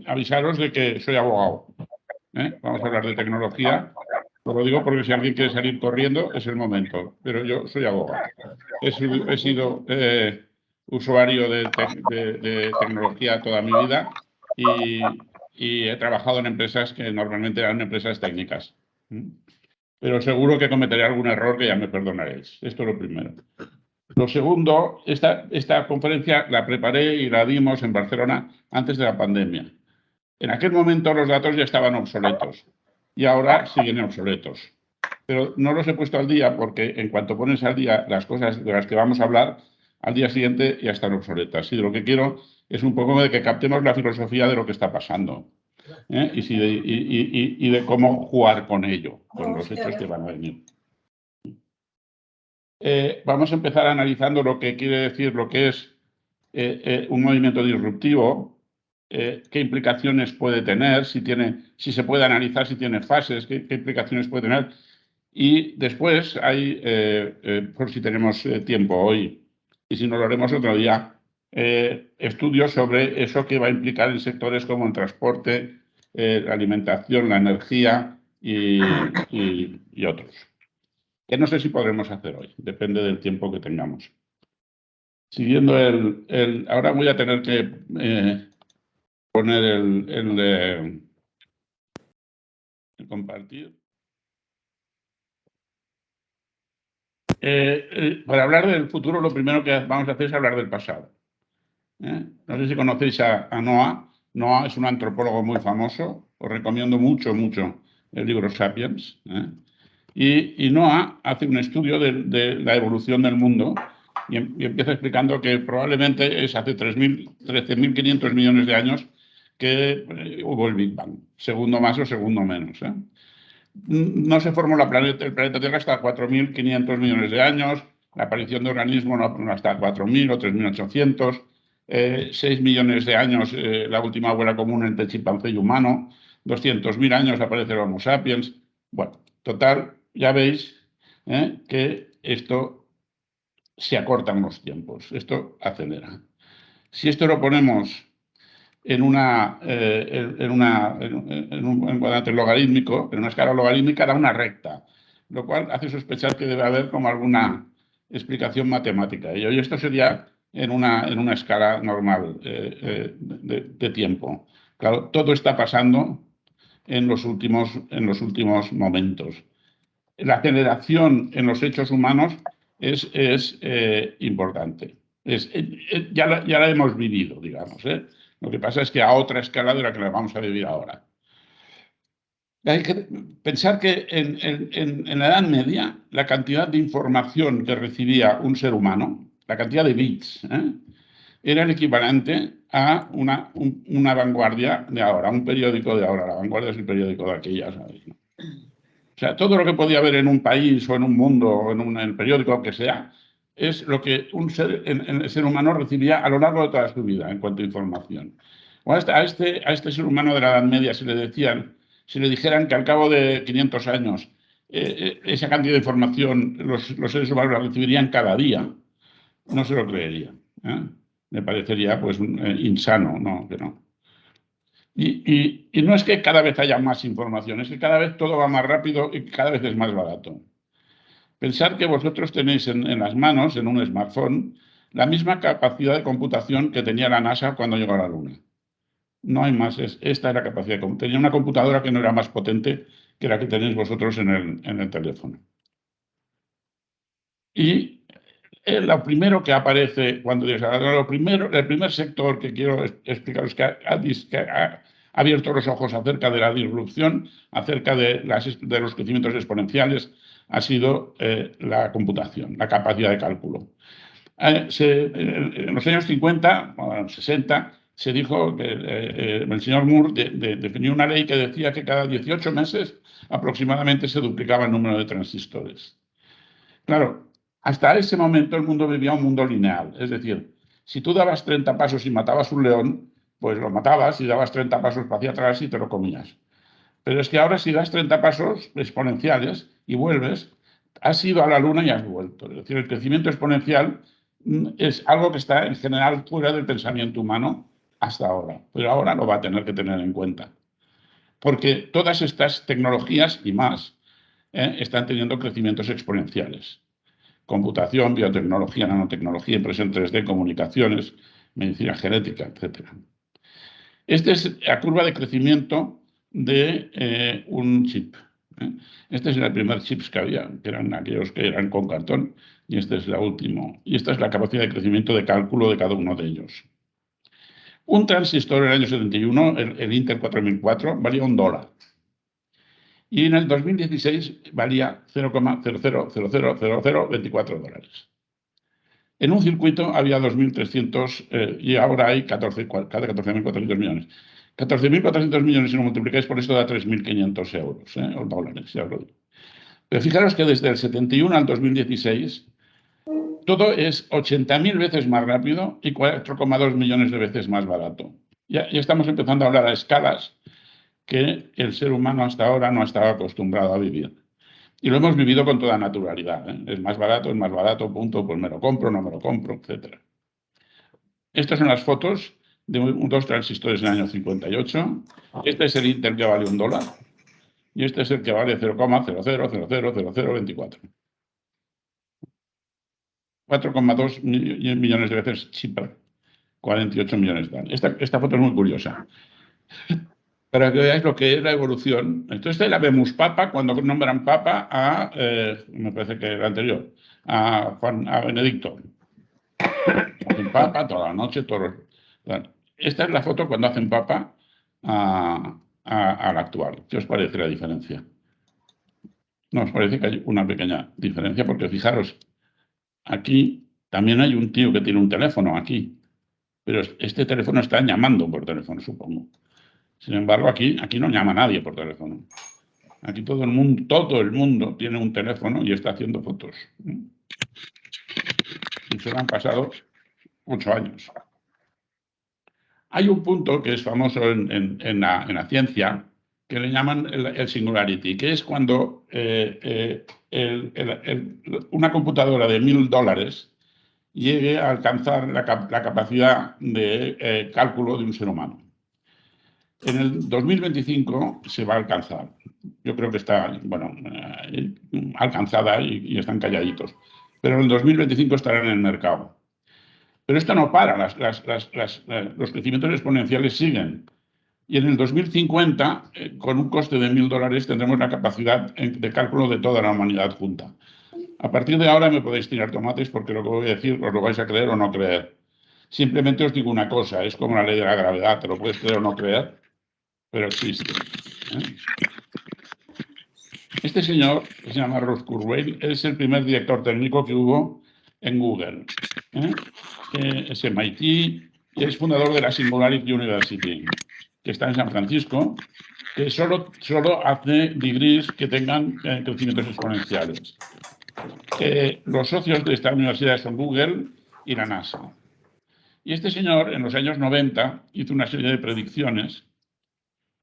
avisaros de que soy abogado. Vamos a hablar de tecnología. Lo digo porque si alguien quiere salir corriendo es el momento, pero yo soy abogado. He sido usuario de tecnología toda mi vida y he trabajado en empresas que normalmente eran empresas técnicas. Pero seguro que cometeré algún error que ya me perdonaréis. Esto es lo primero. Lo segundo, esta conferencia la preparé y la dimos en Barcelona antes de la pandemia. En aquel momento los datos ya estaban obsoletos y ahora siguen obsoletos. Pero no los he puesto al día porque en cuanto pones al día las cosas de las que vamos a hablar, al día siguiente ya están obsoletas. Y lo que quiero es un poco de que captemos la filosofía de lo que está pasando y de cómo jugar con ello, con los hechos que van a venir. Vamos a empezar analizando lo que quiere decir lo que es un movimiento disruptivo, qué implicaciones puede tener, si se puede analizar si tiene fases, qué implicaciones puede tener. Y después hay, por si tenemos tiempo hoy, y si no lo haremos otro día, estudios sobre eso que va a implicar en sectores como el transporte, la alimentación, la energía y otros. Que no sé si podremos hacer hoy, depende del tiempo que tengamos. Siguiendo ahora voy a tener que poner el compartir. Para hablar del futuro, lo primero que vamos a hacer es hablar del pasado. No sé si conocéis a Noah. Noah es un antropólogo muy famoso. Os recomiendo mucho, mucho el libro Sapiens. Y Noah hace un estudio de la evolución del mundo y empieza explicando que probablemente es hace 13.500 millones de años que hubo el Big Bang, segundo más o segundo menos. No se formó el planeta Tierra hasta 4.500 millones de años, la aparición de organismos no hasta 4.000 o 3.800, 6 millones de años la última abuela común entre chimpancé y humano, 200.000 años aparece el Homo sapiens. Bueno, total, ya veis que esto se acortan los tiempos, esto acelera. Si esto lo ponemos en un cuadrante logarítmico, en una escala logarítmica, da una recta, lo cual hace sospechar que debe haber como alguna explicación matemática. Y esto sería en una escala normal de tiempo. Claro, todo está pasando en los últimos momentos. La aceleración en los hechos humanos es importante. Ya la hemos vivido, digamos. Lo que pasa es que a otra escala de la que la vamos a vivir ahora. Hay que pensar que en la Edad Media la cantidad de información que recibía un ser humano, la cantidad de bits, era el equivalente a una vanguardia de ahora, un periódico de ahora. La vanguardia es el periódico de aquella, ¿sabéis? O sea, todo lo que podía haber en un país o en un mundo o en el periódico, que sea, es lo que el ser humano recibía a lo largo de toda su vida en cuanto a información. O a este ser humano de la Edad Media, si le dijeran que al cabo de 500 años esa cantidad de información los seres humanos la recibirían cada día, no se lo creería. Me parecería pues insano, ¿no? Que no. Y no es que cada vez haya más información, es que cada vez todo va más rápido y cada vez es más barato. Pensar que vosotros tenéis en las manos, en un smartphone, la misma capacidad de computación que tenía la NASA cuando llegó a la Luna. No hay más, esta es la capacidad. Tenía una computadora que no era más potente que la que tenéis vosotros en el teléfono. Y lo primero que aparece cuando dices, el primer sector que quiero explicaros que ha abierto los ojos acerca de la disrupción, acerca de los crecimientos exponenciales, ha sido la computación, la capacidad de cálculo. En los años 50, o 60, se dijo que el señor Moore definió una ley que decía que cada 18 meses aproximadamente se duplicaba el número de transistores. Claro, hasta ese momento el mundo vivía un mundo lineal. Es decir, si tú dabas 30 pasos y matabas un león, pues lo matabas y dabas 30 pasos hacia atrás y te lo comías. Pero es que ahora si das 30 pasos exponenciales y vuelves, has ido a la luna y has vuelto. Es decir, el crecimiento exponencial es algo que está en general fuera del pensamiento humano hasta ahora, pero ahora lo va a tener que tener en cuenta. Porque todas estas tecnologías y más están teniendo crecimientos exponenciales. Computación, biotecnología, nanotecnología, impresión 3D, comunicaciones, medicina genética, etc. Esta es la curva de crecimiento de un chip. Este es el primer chips que había, que eran aquellos que eran con cartón, y este es la última. Y esta es la capacidad de crecimiento de cálculo de cada uno de ellos. Un transistor en el año 71, el Intel 4004, valía $1. Y en el 2016 valía $0,000024. En un circuito había 2.300 y ahora hay 14.400 millones. 14.400 millones, si lo multiplicáis por esto, da 3.500 euros, o dólares, ya os lo digo. Pero fijaros que desde el 71 al 2016 todo es 80.000 veces más rápido y 4,2 millones de veces más barato. Ya estamos empezando a hablar a escalas que el ser humano hasta ahora no estaba acostumbrado a vivir. Y lo hemos vivido con toda naturalidad. Es más barato, punto, pues me lo compro, no me lo compro, etc. Estas son las fotos de dos transistores en el año 58. Este es el Intel que vale $1 y este es el que vale 0,00000024. 4,2 millones de veces cheaper. 48 millones de dólares. Esta foto es muy curiosa. Para que veáis lo que es la evolución. Entonces, la vemos papa cuando nombran papa a, me parece que el anterior, a Benedicto. Hacen papa toda la noche, bueno, esta es la foto cuando hacen papa a la actual. ¿Qué os parece la diferencia? No, os parece que hay una pequeña diferencia, porque fijaros, aquí también hay un tío que tiene un teléfono aquí, pero este teléfono está llamando por teléfono, supongo. Sin embargo, aquí no llama nadie por teléfono. Aquí todo el mundo tiene un teléfono y está haciendo fotos. Y se le han pasado 8 años. Hay un punto que es famoso en la ciencia que le llaman el singularity, que es cuando una computadora de $1.000 llegue a alcanzar la capacidad de cálculo de un ser humano. En el 2025 se va a alcanzar. Yo creo que está, bueno, alcanzada y están calladitos. Pero en el 2025 estará en el mercado. Pero esto no para, los crecimientos exponenciales siguen. Y en el 2050, con un coste de $1.000, tendremos la capacidad de cálculo de toda la humanidad junta. A partir de ahora me podéis tirar tomates porque lo que voy a decir os lo vais a creer o no creer. Simplemente os digo una cosa, es como la ley de la gravedad, te lo puedes creer o no creer, pero existe. Este señor, que se llama Ross Kurzweil, es el primer director técnico que hubo en Google. Es MIT y es fundador de la Singularity University, que está en San Francisco, que solo hace degrees que tengan crecimientos exponenciales. Los socios de esta universidad son Google y la NASA. Y este señor, en los años 90, hizo una serie de predicciones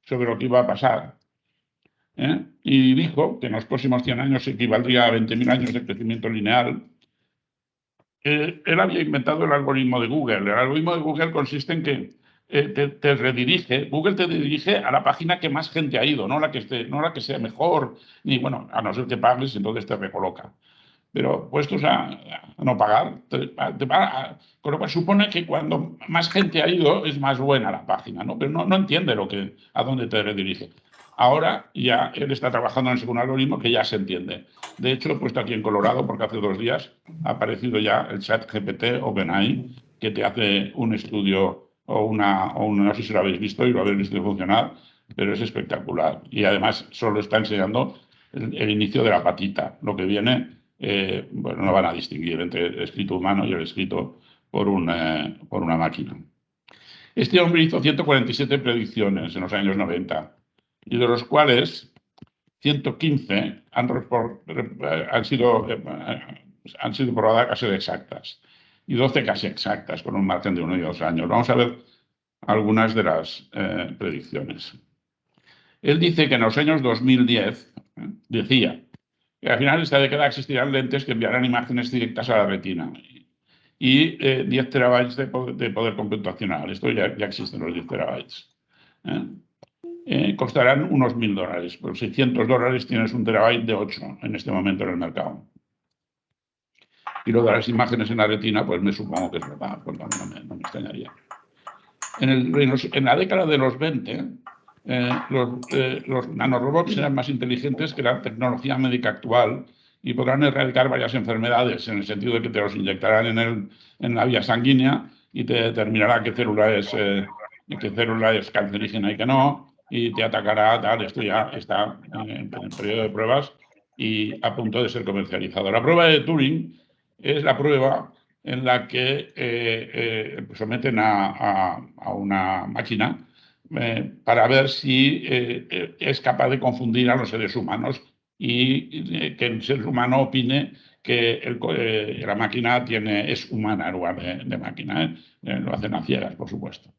sobre lo que iba a pasar. Y dijo que en los próximos 100 años equivaldría a 20.000 años de crecimiento lineal. Él había inventado el algoritmo de Google. El algoritmo de Google consiste en que te redirige, Google te dirige a la página que más gente ha ido, no la que sea mejor, ni bueno, a no ser que pagues, entonces te recoloca. Pero puestos a no pagar, con lo cual supone que cuando más gente ha ido es más buena la página, ¿no? Pero no entiende a dónde te redirige. Ahora ya él está trabajando en el segundo algoritmo que ya se entiende. De hecho, lo he puesto aquí en Colorado porque hace 2 días ha aparecido ya el chat GPT OpenAI que te hace un estudio no sé si lo habéis visto y lo habéis visto funcionar, pero es espectacular. Y además solo está enseñando el inicio de la patita. Lo que viene, bueno, no van a distinguir entre el escrito humano y el escrito por una máquina. Este hombre hizo 147 predicciones en los años 90 y de los cuales 115 han sido probadas casi exactas y 12 casi exactas con un margen de 1 y 2 años. Vamos a ver algunas de las predicciones. Él dice que en los años 2010 decía que al final de esta década existirán lentes que enviarán imágenes directas a la retina. y 10 terabytes de poder computacional. Esto ya existen los 10 terabytes. Costarán unos $1000. Por $600 tienes un terabyte de 8 en este momento en el mercado. Y lo de las imágenes en la retina, pues me supongo que es verdad, pues no me extrañaría. En la década de los 20, los nanorobots eran más inteligentes que la tecnología médica actual y podrán erradicar varias enfermedades, en el sentido de que te los inyectarán en la vía sanguínea y te determinará qué célula es cancerígena y qué no, y te atacará, tal. Esto ya está en periodo de pruebas y a punto de ser comercializado. La prueba de Turing es la prueba en la que someten a una máquina para ver si es capaz de confundir a los seres humanos y que el ser humano opine que la máquina es humana en lugar de máquina. Lo hacen a ciegas, por supuesto.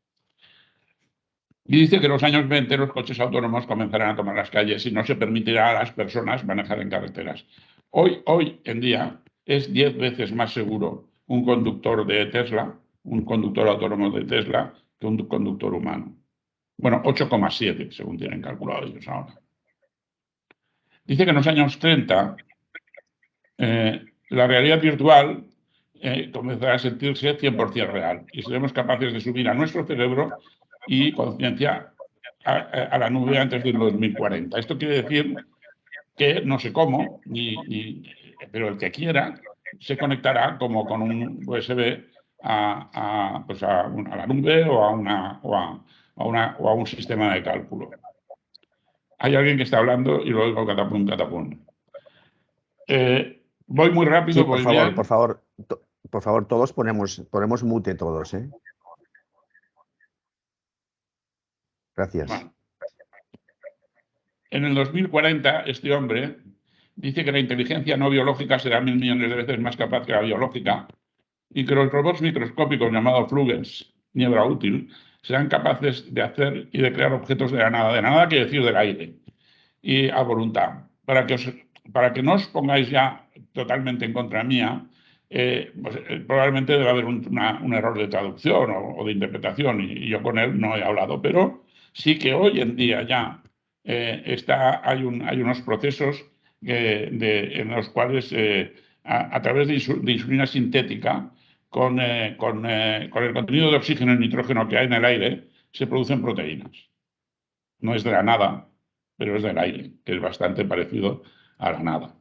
Y dice que en los años 20 los coches autónomos comenzarán a tomar las calles y no se permitirá a las personas manejar en carreteras. Hoy en día es 10 veces más seguro un conductor de Tesla, un conductor autónomo de Tesla, que un conductor humano. Bueno, 8,7 según tienen calculado ellos ahora. Dice que en los años 30 la realidad virtual comenzará a sentirse 100% real y seremos capaces de subir a nuestro cerebro y conciencia a la nube antes del 2040. Esto quiere decir que no sé cómo, pero el que quiera se conectará como con un USB pues a la nube o a un sistema de cálculo. Hay alguien que está hablando y lo oigo catapum, catapum. Voy muy rápido, sí, por voy favor, bien. por favor, todos ponemos mute todos, ¿eh? Gracias. Bueno, en el 2040, este hombre dice que la inteligencia no biológica será 1000 millones de veces más capaz que la biológica y que los robots microscópicos llamados Flugels, niebla útil, serán capaces de hacer y de crear objetos de la nada quiere decir del aire, y a voluntad. Para que no os pongáis ya totalmente en contra mía, pues, probablemente debe haber un error de traducción o de interpretación, y yo con él no he hablado, pero sí que hoy en día ya hay unos procesos en los cuales, a través de insulina sintética, con el contenido de oxígeno y nitrógeno que hay en el aire, se producen proteínas. No es de la nada, pero es del aire, que es bastante parecido a la nada.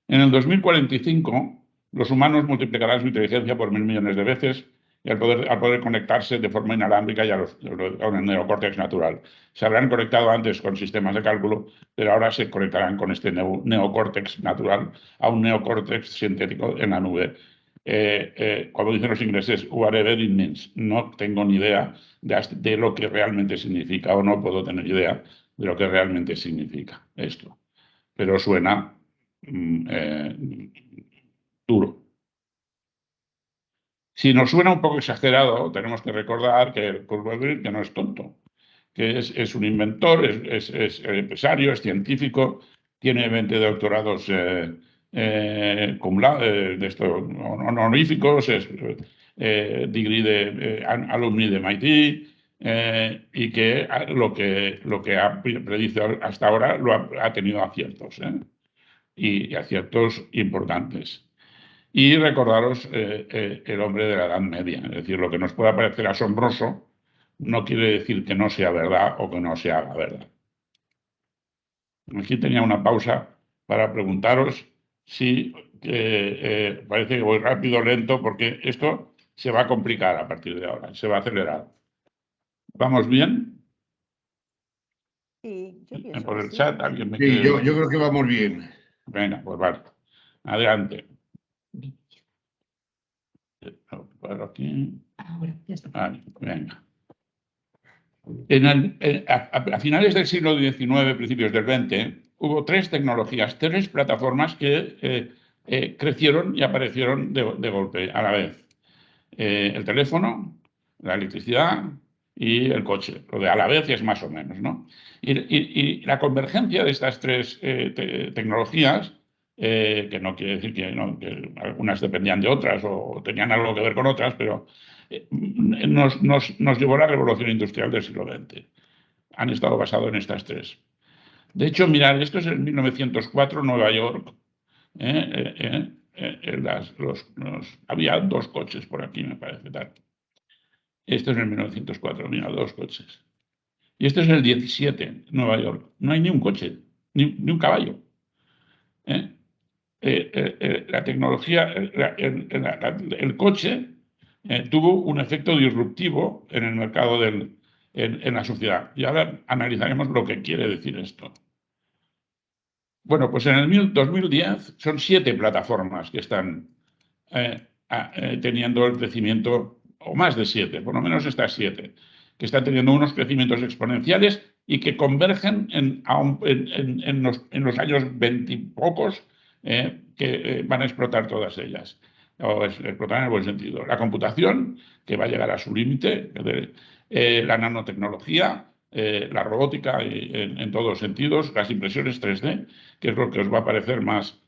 En el 2045, los humanos multiplicarán su inteligencia por 1000 millones de veces y al poder conectarse de forma inalámbrica ya con el neocórtex natural. Se habrán conectado antes con sistemas de cálculo, pero ahora se conectarán con este neocórtex natural a un neocórtex sintético en la nube. Como dicen los ingleses, whatever it means. No tengo ni idea de lo que realmente significa, o no puedo tener idea de lo que realmente significa esto. Pero suena duro. Si nos suena un poco exagerado, tenemos que recordar que Kurt Gödel, que no es tonto, que es un inventor, es empresario, es científico, tiene 20 doctorados honoríficos, es degree de alumni de MIT, y que lo que ha predicho hasta ahora ha tenido aciertos, y aciertos importantes. Y recordaros el hombre de la Edad Media. Es decir, lo que nos pueda parecer asombroso no quiere decir que no sea verdad o que no sea la verdad. Aquí tenía una pausa para preguntaros si parece que voy rápido o lento, porque esto se va a complicar a partir de ahora, se va a acelerar. ¿Vamos bien? Sí, yo pienso Por que el sí. chat, ¿alguien me Sí, quiere yo decir? creo que vamos bien. Venga, pues vale. Adelante. Paro aquí. Ahora, ya está. Vale, venga. A finales del siglo XIX, principios del XX, hubo tres tecnologías, tres plataformas que crecieron y aparecieron de golpe a la vez. El teléfono, la electricidad y el coche. Lo de a la vez es más o menos, ¿no? Y la convergencia de estas tres tecnologías que no quiere decir que algunas dependían de otras o tenían algo que ver con otras, pero nos llevó a la revolución industrial del siglo XX. Han estado basados en estas tres. De hecho, mirad, esto es en 1904, Nueva York. Había dos coches por aquí, me parece. Tal. Esto es en 1904, mira, dos coches. Y este es el 17, Nueva York. No hay ni un coche, ni un caballo. ¿Eh? La tecnología, el coche tuvo un efecto disruptivo en el mercado en la sociedad. Y ahora analizaremos lo que quiere decir esto. Bueno, pues en el 2010 son 7 plataformas que están teniendo el crecimiento, o más de 7, por lo menos estas 7, que están teniendo unos crecimientos exponenciales y que convergen en los años 20 y pocos que van a explotar todas ellas, o explotar en el buen sentido. La computación, que va a llegar a su límite, la nanotecnología, la robótica en todos los sentidos, las impresiones 3D, que es lo que os va a parecer más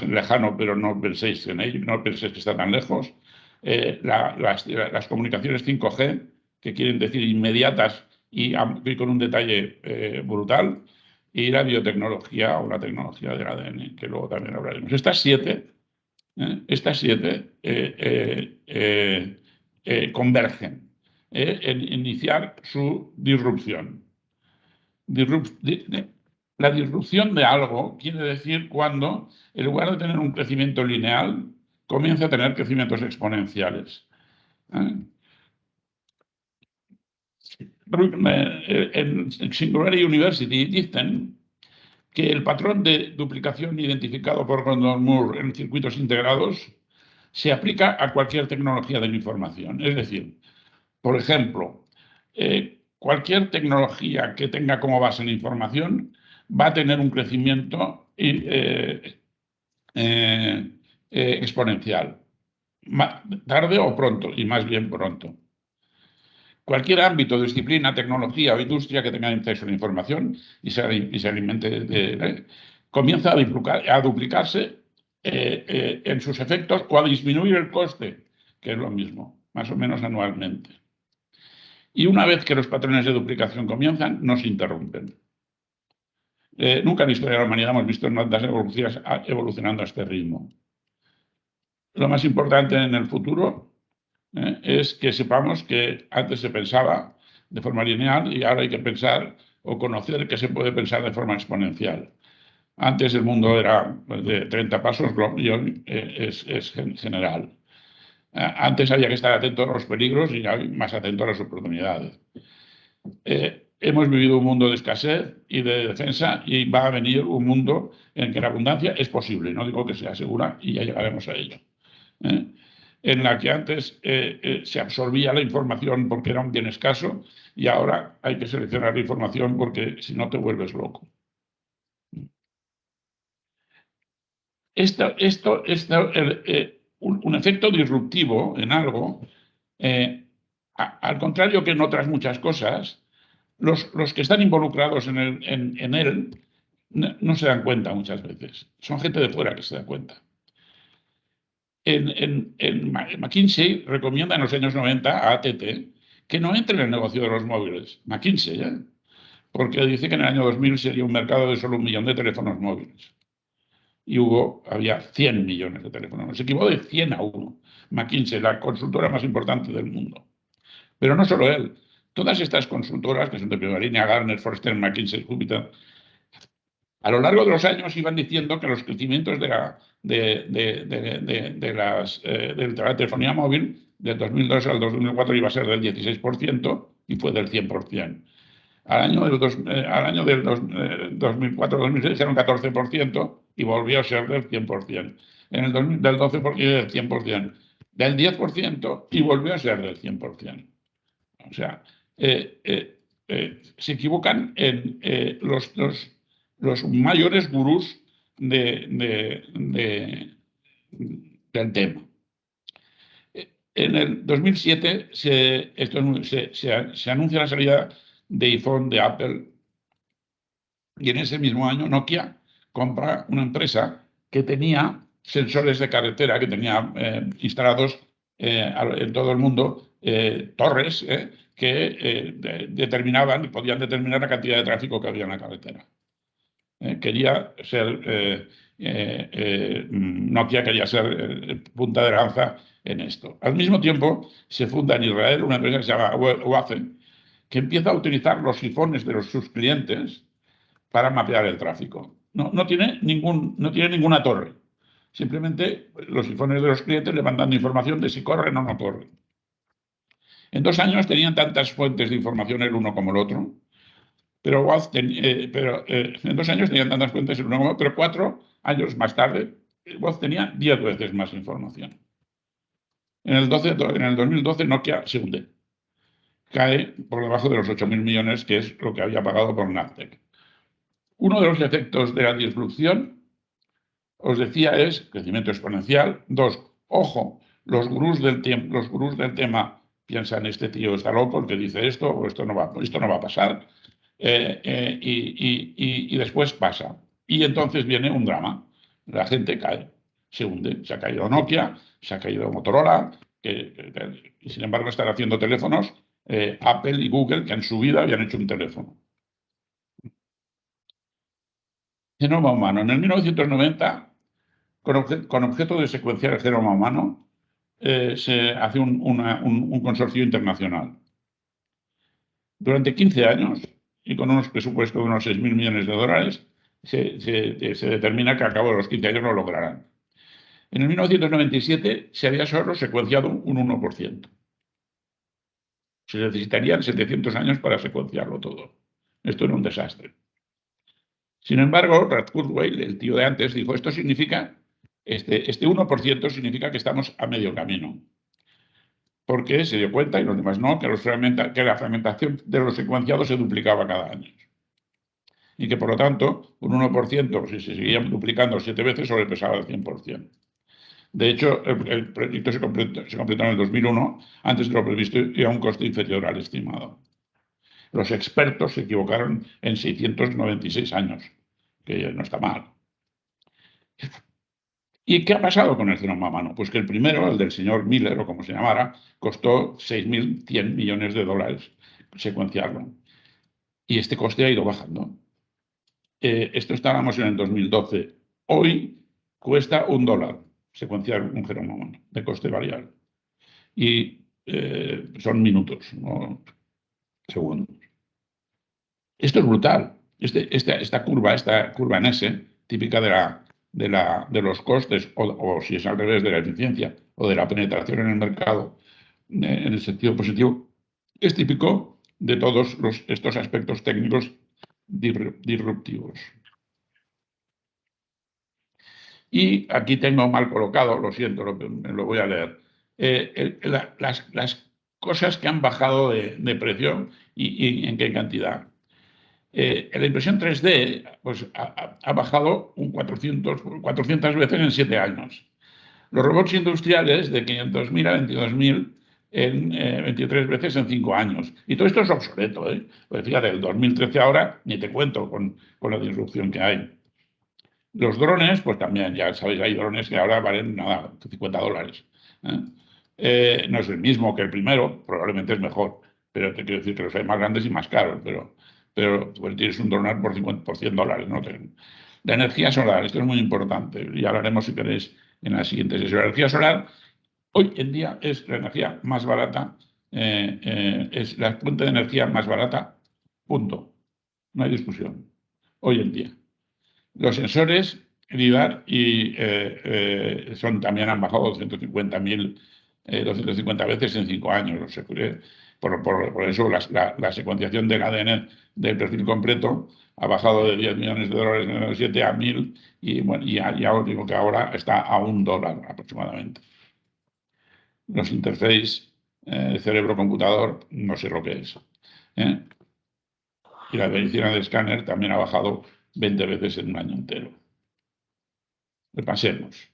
lejano, pero no penséis en ello, no penséis que está tan lejos. Las comunicaciones 5G, que quieren decir inmediatas y con un detalle brutal, y la biotecnología o la tecnología del ADN, que luego también hablaremos. Estas siete convergen en iniciar su disrupción. La disrupción de algo quiere decir cuando, en lugar de tener un crecimiento lineal, comienza a tener crecimientos exponenciales. En Singularity University dicen que el patrón de duplicación identificado por Gordon Moore en circuitos integrados se aplica a cualquier tecnología de la información. Es decir, por ejemplo, cualquier tecnología que tenga como base la información va a tener un crecimiento exponencial, tarde o pronto, y más bien pronto. Cualquier ámbito, disciplina, tecnología o industria que tenga acceso a la información y se alimente comienza a duplicarse en sus efectos o a disminuir el coste, que es lo mismo, más o menos anualmente. Y una vez que los patrones de duplicación comienzan, no se interrumpen. Nunca en la historia de la humanidad hemos visto bandas evolucionando a este ritmo. Lo más importante en el futuro es que sepamos que antes se pensaba de forma lineal y ahora hay que pensar o conocer que se puede pensar de forma exponencial. Antes el mundo era de 30 pasos, es general. Antes había que estar atento a los peligros y más atento a las oportunidades. Hemos vivido un mundo de escasez y de defensa y va a venir un mundo en que la abundancia es posible. No digo que sea segura y ya llegaremos a ello. En la que antes se absorbía la información porque era un bien escaso y ahora hay que seleccionar la información porque si no te vuelves loco. Un efecto disruptivo en algo, al contrario que en otras muchas cosas, los que están involucrados en él no se dan cuenta muchas veces. Son gente de fuera que se da cuenta. McKinsey recomienda en los años 90 a AT&T que no entre en el negocio de los móviles. McKinsey, porque dice que en el año 2000 sería un mercado de solo 1 millón de teléfonos móviles. Y había 100 millones de teléfonos. Se equivocó de 100 a 1. McKinsey, la consultora más importante del mundo. Pero no solo él. Todas estas consultoras, que son de primera línea, Gartner, Forrester, McKinsey, Jupiter, a lo largo de los años iban diciendo que los crecimientos de la telefonía móvil del 2002 al 2004 iba a ser del 16% y fue del 100%. Al año del 2004-2006 era un 14% y volvió a ser del 100%. En el 2000, del 12% del 100%. Del 10% y volvió a ser del 100%. O sea, se equivocan en los mayores gurús del tema. En el 2007 se anuncia la salida de iPhone de Apple y en ese mismo año Nokia compra una empresa que tenía sensores de carretera, que tenía instalados en todo el mundo torres que determinaban y podían determinar la cantidad de tráfico que había en la carretera. Quería ser, Nokia quería ser punta de lanza en esto. Al mismo tiempo, se funda en Israel una empresa que se llama Waze, que empieza a utilizar los sifones de sus clientes para mapear el tráfico. No tiene ninguna torre. Simplemente los sifones de los clientes le van dando información de si corren o no corren. En 2 años tenían tantas fuentes de información el uno como el otro, pero en 2 años tenían tantas fuentes el uno como el otro, pero 4 años más tarde, Waze tenía 10 veces más información. En el 2012 Nokia se hunde. Cae por debajo de los 8.000 millones, que es lo que había pagado por Navtec. Uno de los efectos de la disrupción, os decía, es crecimiento exponencial. 2, ojo, los gurús del tema piensan, este tío está loco porque dice esto, o esto no va a pasar. Y después pasa. Y entonces viene un drama. La gente cae, se hunde. Se ha caído Nokia, se ha caído Motorola, y sin embargo están haciendo teléfonos Apple y Google, que en su vida habían hecho un teléfono. Genoma humano. En el 1990, con objeto de secuenciar el genoma humano, se hace un consorcio internacional. Durante 15 años, y con unos presupuestos de unos 6.000 millones de dólares, se determina que a cabo de los 15 años lo lograrán. En el 1997 se había solo secuenciado un 1%. Se necesitarían 700 años para secuenciarlo todo. Esto era un desastre. Sin embargo, Rad Kurzweil, el tío de antes, dijo, esto significa, este 1% significa que estamos a medio camino. Porque se dio cuenta, y los demás no, que la fragmentación de los secuenciados se duplicaba cada año. Y que, por lo tanto, un 1%, si se seguían duplicando 7 veces, sobrepesaba el 100%. De hecho, el proyecto se completó en el 2001, antes de lo previsto, y a un coste inferior al estimado. Los expertos se equivocaron en 696 años, que no está mal. ¿Y qué ha pasado con el genoma humano? Pues que el primero, el del señor Miller, o como se llamara, costó 6.100 millones de dólares secuenciarlo. Y este coste ha ido bajando. Esto estábamos en el 2012. Hoy cuesta $1 secuenciar un genoma humano de coste variable. Y son minutos, no segundos. Esto es brutal. Esta curva en S, típica de los costes, o si es al revés, de la eficiencia o de la penetración en el mercado, en el sentido positivo, es típico de todos estos aspectos técnicos disruptivos. Y aquí tengo mal colocado, lo siento, lo voy a leer, las cosas que han bajado de precio y en qué cantidad. La impresión 3D pues, ha bajado 400 veces en 7 años. Los robots industriales de 500.000 a 22.000 en 23 veces en 5 años. Y todo esto es obsoleto. Pues fíjate, del 2013 ahora ni te cuento con la disrupción que hay. Los drones, pues también, ya sabéis, hay drones que ahora valen nada, $50. No es el mismo que el primero, probablemente es mejor, pero te quiero decir que los hay más grandes y más caros, pero pues, tienes un dron por $100, ¿no? La energía solar, esto es muy importante, y hablaremos, si queréis, en la siguiente sesión. La energía solar, hoy en día, es la energía más barata, es la fuente de energía más barata, punto. No hay discusión, hoy en día. Los sensores LIDAR también han bajado 250 veces en 5 años. Por eso la secuenciación del ADN del perfil completo ha bajado de 10 millones de dólares en el 7 a 1.000 y bueno, ya os digo que ahora está a $1 aproximadamente. Los interfaces cerebro-computador, no sé lo que es. Y la medicina de escáner también ha bajado 20 veces en un año entero. Repasemos.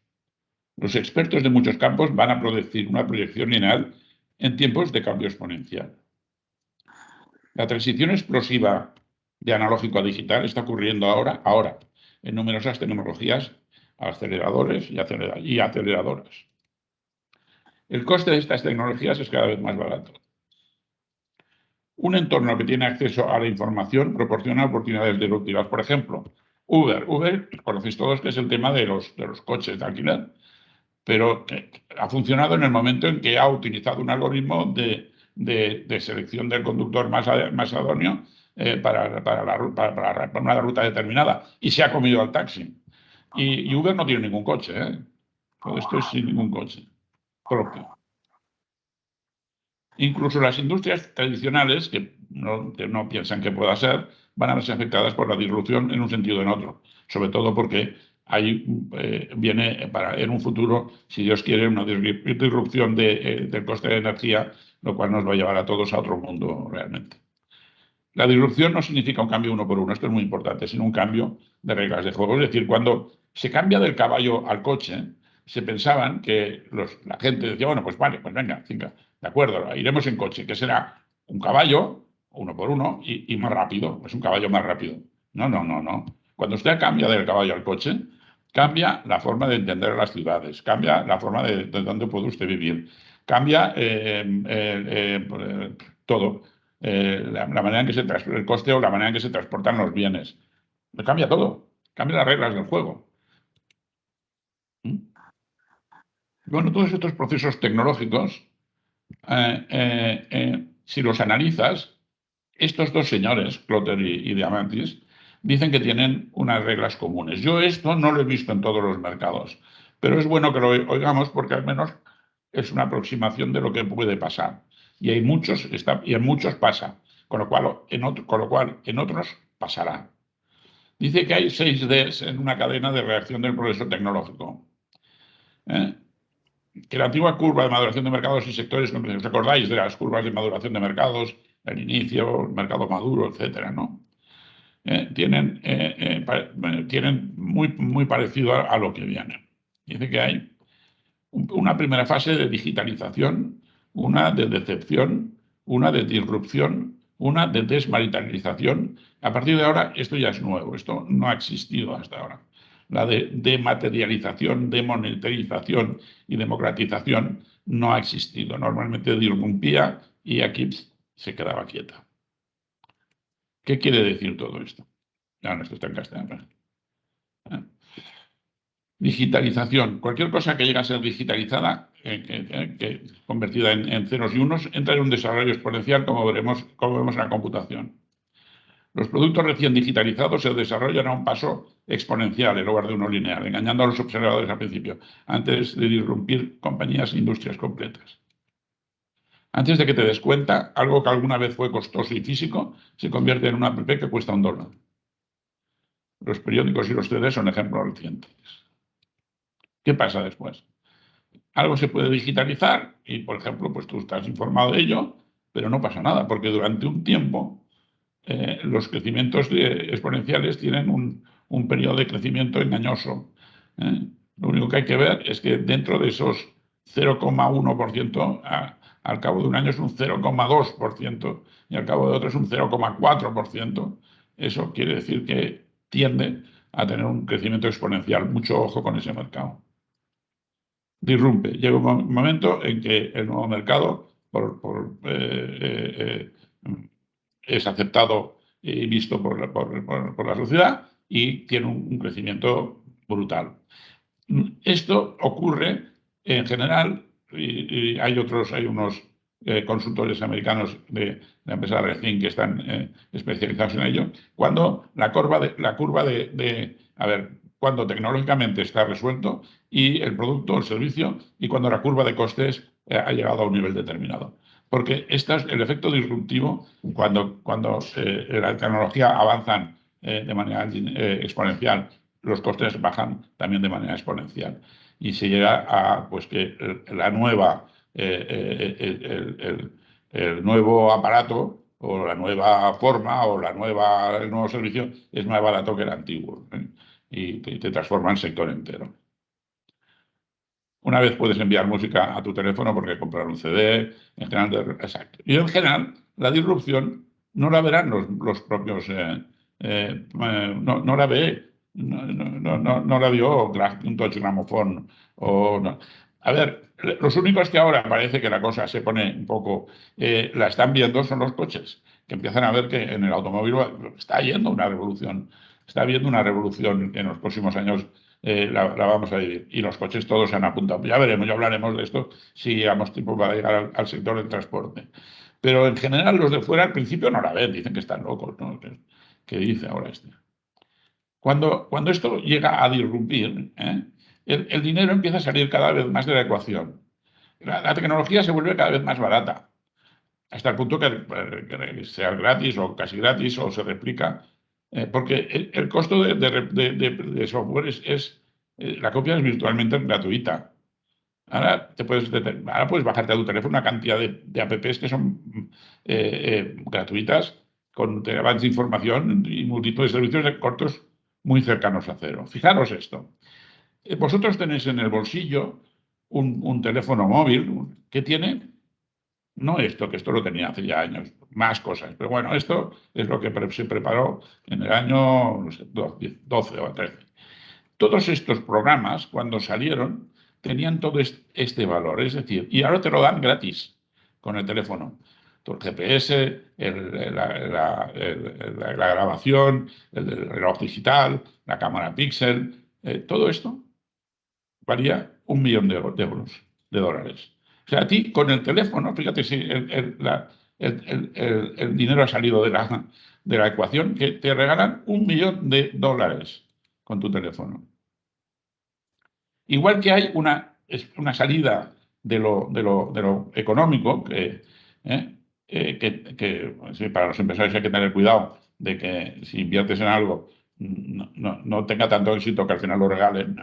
Los expertos de muchos campos van a producir una proyección lineal en tiempos de cambio exponencial. La transición explosiva de analógico a digital está ocurriendo ahora, en numerosas tecnologías aceleradores y aceleradoras. El coste de estas tecnologías es cada vez más barato. Un entorno que tiene acceso a la información proporciona oportunidades disruptivas. Por ejemplo, Uber, conocéis todos que es el tema de los coches de alquiler, pero ha funcionado en el momento en que ha utilizado un algoritmo de selección del conductor más idóneo para una ruta determinada y se ha comido al taxi. Y Uber no tiene ningún coche, ¿eh? Todo esto es sin ningún coche propio. Incluso las industrias tradicionales, que no piensan que pueda ser, van a verse afectadas por la disrupción en un sentido o en otro, sobre todo porque ahí viene en un futuro, si Dios quiere, una disrupción del coste de energía, lo cual nos va a llevar a todos a otro mundo realmente. La disrupción no significa un cambio uno por uno, esto es muy importante, sino un cambio de reglas de juego. Es decir, cuando se cambia del caballo al coche, se pensaban que la gente decía, bueno, pues vale, pues venga, de acuerdo, iremos en coche, que será un caballo, uno por uno, y más rápido, es un caballo más rápido. No, no, no, no. Cuando usted cambia del caballo al coche, cambia la forma de entender las ciudades, cambia la forma de dónde puede usted vivir, cambia todo. La manera en que el coste o la manera en que se transportan los bienes. Cambia todo, cambia las reglas del juego. Bueno, todos estos procesos tecnológicos, si los analizas, estos dos señores, Clotter y Diamantis, dicen que tienen unas reglas comunes. Yo esto no lo he visto en todos los mercados, pero es bueno que lo oigamos porque al menos es una aproximación de lo que puede pasar. Y en muchos pasa, con lo cual en otros pasará. Dice que hay 6 Ds en una cadena de reacción del progreso tecnológico. Que la antigua curva de maduración de mercados y sectores, ¿os acordáis de las curvas de maduración de mercados, el inicio, el mercado maduro, etcétera, ¿no? Tienen muy parecido a lo que viene. Dice que hay una primera fase de digitalización, una de decepción, una de disrupción, una de desmaterialización. A partir de ahora, esto ya es nuevo, esto no ha existido hasta ahora. La de dematerialización, demonetarización y democratización no ha existido. Normalmente disrumpía y aquí se quedaba quieta. ¿Qué quiere decir todo esto? No, esto está en castellano. Digitalización. Cualquier cosa que llegue a ser digitalizada, convertida en ceros y unos, entra en un desarrollo exponencial, como vemos en la computación. Los productos recién digitalizados se desarrollan a un paso exponencial en lugar de uno lineal, engañando a los observadores al principio, antes de disrumpir compañías e industrias completas. Antes de que te des cuenta, algo que alguna vez fue costoso y físico se convierte en una app que cuesta $1. Los periódicos y los CDs son ejemplos recientes. ¿Qué pasa después? Algo se puede digitalizar y, por ejemplo, pues tú estás informado de ello, pero no pasa nada, porque durante un tiempo los crecimientos exponenciales tienen un periodo de crecimiento engañoso. Lo único que hay que ver es que dentro de esos 0,1%, al cabo de un año es un 0,2% y al cabo de otro es un 0,4%. Eso quiere decir que tiende a tener un crecimiento exponencial. Mucho ojo con ese mercado. Disrumpe. Llega un momento en que el nuevo mercado es aceptado y visto por la sociedad y tiene un crecimiento brutal. Esto ocurre en general, y hay unos consultores americanos de la empresa Rethink que están especializados en ello, cuando cuando tecnológicamente está resuelto y el producto, el servicio, y cuando la curva de costes ha llegado a un nivel determinado. Porque el efecto disruptivo, cuando la tecnología avanza de manera exponencial, los costes bajan también de manera exponencial. Y se llega a pues, que el nuevo aparato o la nueva forma o el nuevo servicio es más barato que el antiguo, y te transforma en sector entero. Una vez puedes enviar música a tu teléfono porque comprar un CD, en general, exacto. Y en general, la disrupción no la verán los propios, no la ve no la dio un Deutsche Grammophon. O no. A ver, los únicos que ahora parece que la cosa se pone un poco, la están viendo son los coches, que empiezan a ver que en el automóvil está yendo una revolución, está habiendo una revolución que en los próximos años la vamos a vivir. Y los coches todos se han apuntado. Ya veremos, ya hablaremos de esto si llegamos tiempo para llegar al sector del transporte. Pero en general los de fuera al principio no la ven, dicen que están locos, ¿no? ¿Qué dice ahora este? Cuando esto llega a disrumpir, el dinero empieza a salir cada vez más de la ecuación. La tecnología se vuelve cada vez más barata, hasta el punto que sea gratis o casi gratis o se replica, porque el costo de software la copia es virtualmente gratuita. Ahora puedes bajarte a tu teléfono una cantidad de apps que son gratuitas, con terabytes de información y multitud de servicios de cortos muy cercanos a cero. Fijaros esto. Vosotros tenéis en el bolsillo un teléfono móvil que tiene, no esto, que esto lo tenía hace ya años, más cosas, pero bueno, esto es lo que se preparó en el año, no sé, 12 o 13. Todos estos programas, cuando salieron, tenían todo este valor, es decir, y ahora te lo dan gratis con el teléfono. El GPS, la grabación, el reloj digital, la cámara Pixel, todo esto valía 1 millón de euros, de dólares. O sea, a ti con el teléfono, fíjate si el dinero ha salido de la ecuación, que te regalan 1 millón de dólares con tu teléfono. Igual que hay una salida de lo económico, sí, para los empresarios hay que tener cuidado de que si inviertes en algo no tenga tanto éxito que al final lo regalen.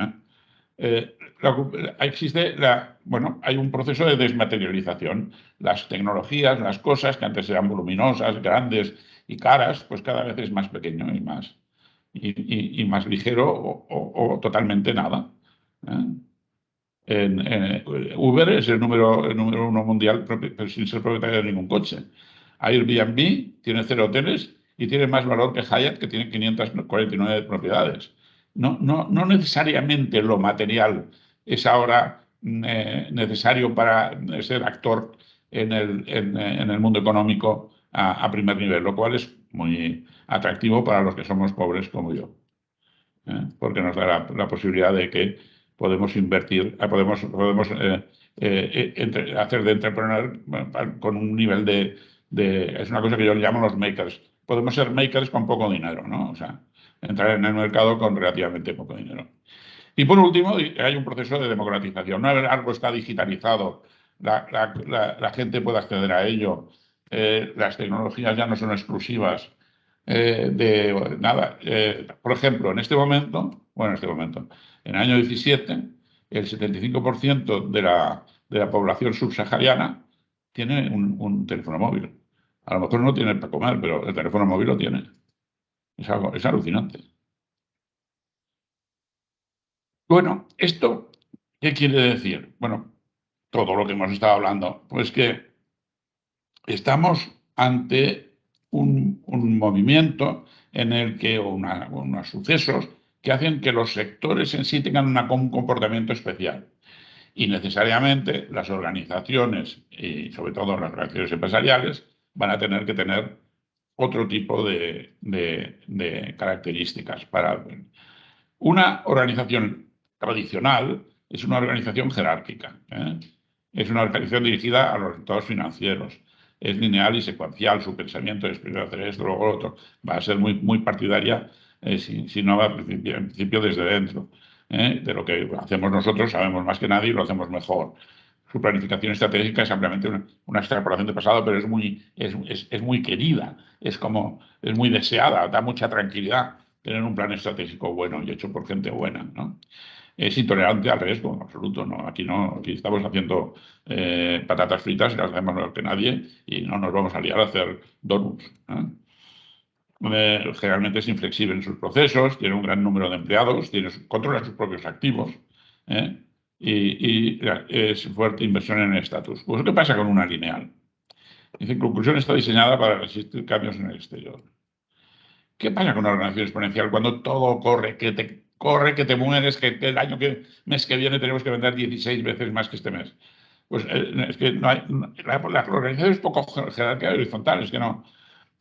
Bueno, hay un proceso de desmaterialización. Las tecnologías, las cosas que antes eran voluminosas, grandes y caras, pues cada vez es más pequeño y más ligero o totalmente nada. ¿eh? Uber es el número uno mundial, pero sin ser propietario de ningún coche. Airbnb tiene 0 hoteles y tiene más valor que Hyatt, que tiene 549 propiedades. No necesariamente lo material es ahora necesario para ser actor en el mundo económico a primer nivel, lo cual es muy atractivo para los que somos pobres como yo. Porque nos da la posibilidad de que podemos invertir, podemos hacer de entrepreneur con un nivel es una cosa que yo llamo los makers. Podemos ser makers con poco dinero, ¿no? O sea, entrar en el mercado con relativamente poco dinero. Y por último, hay un proceso de democratización. No algo está digitalizado, la gente puede acceder a ello, las tecnologías ya no son exclusivas de nada. Por ejemplo, en el año 17, el 75% de la población subsahariana tiene un teléfono móvil. A lo mejor no tiene para comer, pero el teléfono móvil lo tiene. Es alucinante. Bueno, ¿esto qué quiere decir? Bueno, todo lo que hemos estado hablando, pues que estamos ante un movimiento en el que, unos sucesos que hacen que los sectores en sí tengan un comportamiento especial. Y necesariamente las organizaciones, y sobre todo las organizaciones empresariales, van a tener que tener otro tipo de características. Una organización tradicional es una organización jerárquica. Es una organización dirigida a los resultados financieros. Es lineal y secuencial. Su pensamiento es primero hacer esto, luego lo otro. Va a ser muy, muy partidaria si no va en principio desde dentro. De lo que hacemos nosotros sabemos más que nadie y lo hacemos mejor. Su planificación estratégica es ampliamente una extrapolación de pasado, pero es muy querida, es muy deseada, da mucha tranquilidad tener un plan estratégico bueno y hecho por gente buena, ¿no? Es intolerante al riesgo, en absoluto, ¿no? Aquí estamos haciendo patatas fritas y las hacemos mejor que nadie y no nos vamos a liar a hacer donuts. Generalmente es inflexible en sus procesos, tiene un gran número de empleados, controla sus propios activos y es fuerte inversión en el estatus. Pues, ¿qué pasa con una lineal? Dice, en conclusión, está diseñada para resistir cambios en el exterior. ¿Qué pasa con una organización exponencial cuando todo corre, que te mueres, que el mes que viene tenemos que vender 16 veces más que este mes? Pues es que no hay, la organización es poco jerárquica y horizontal, es que no.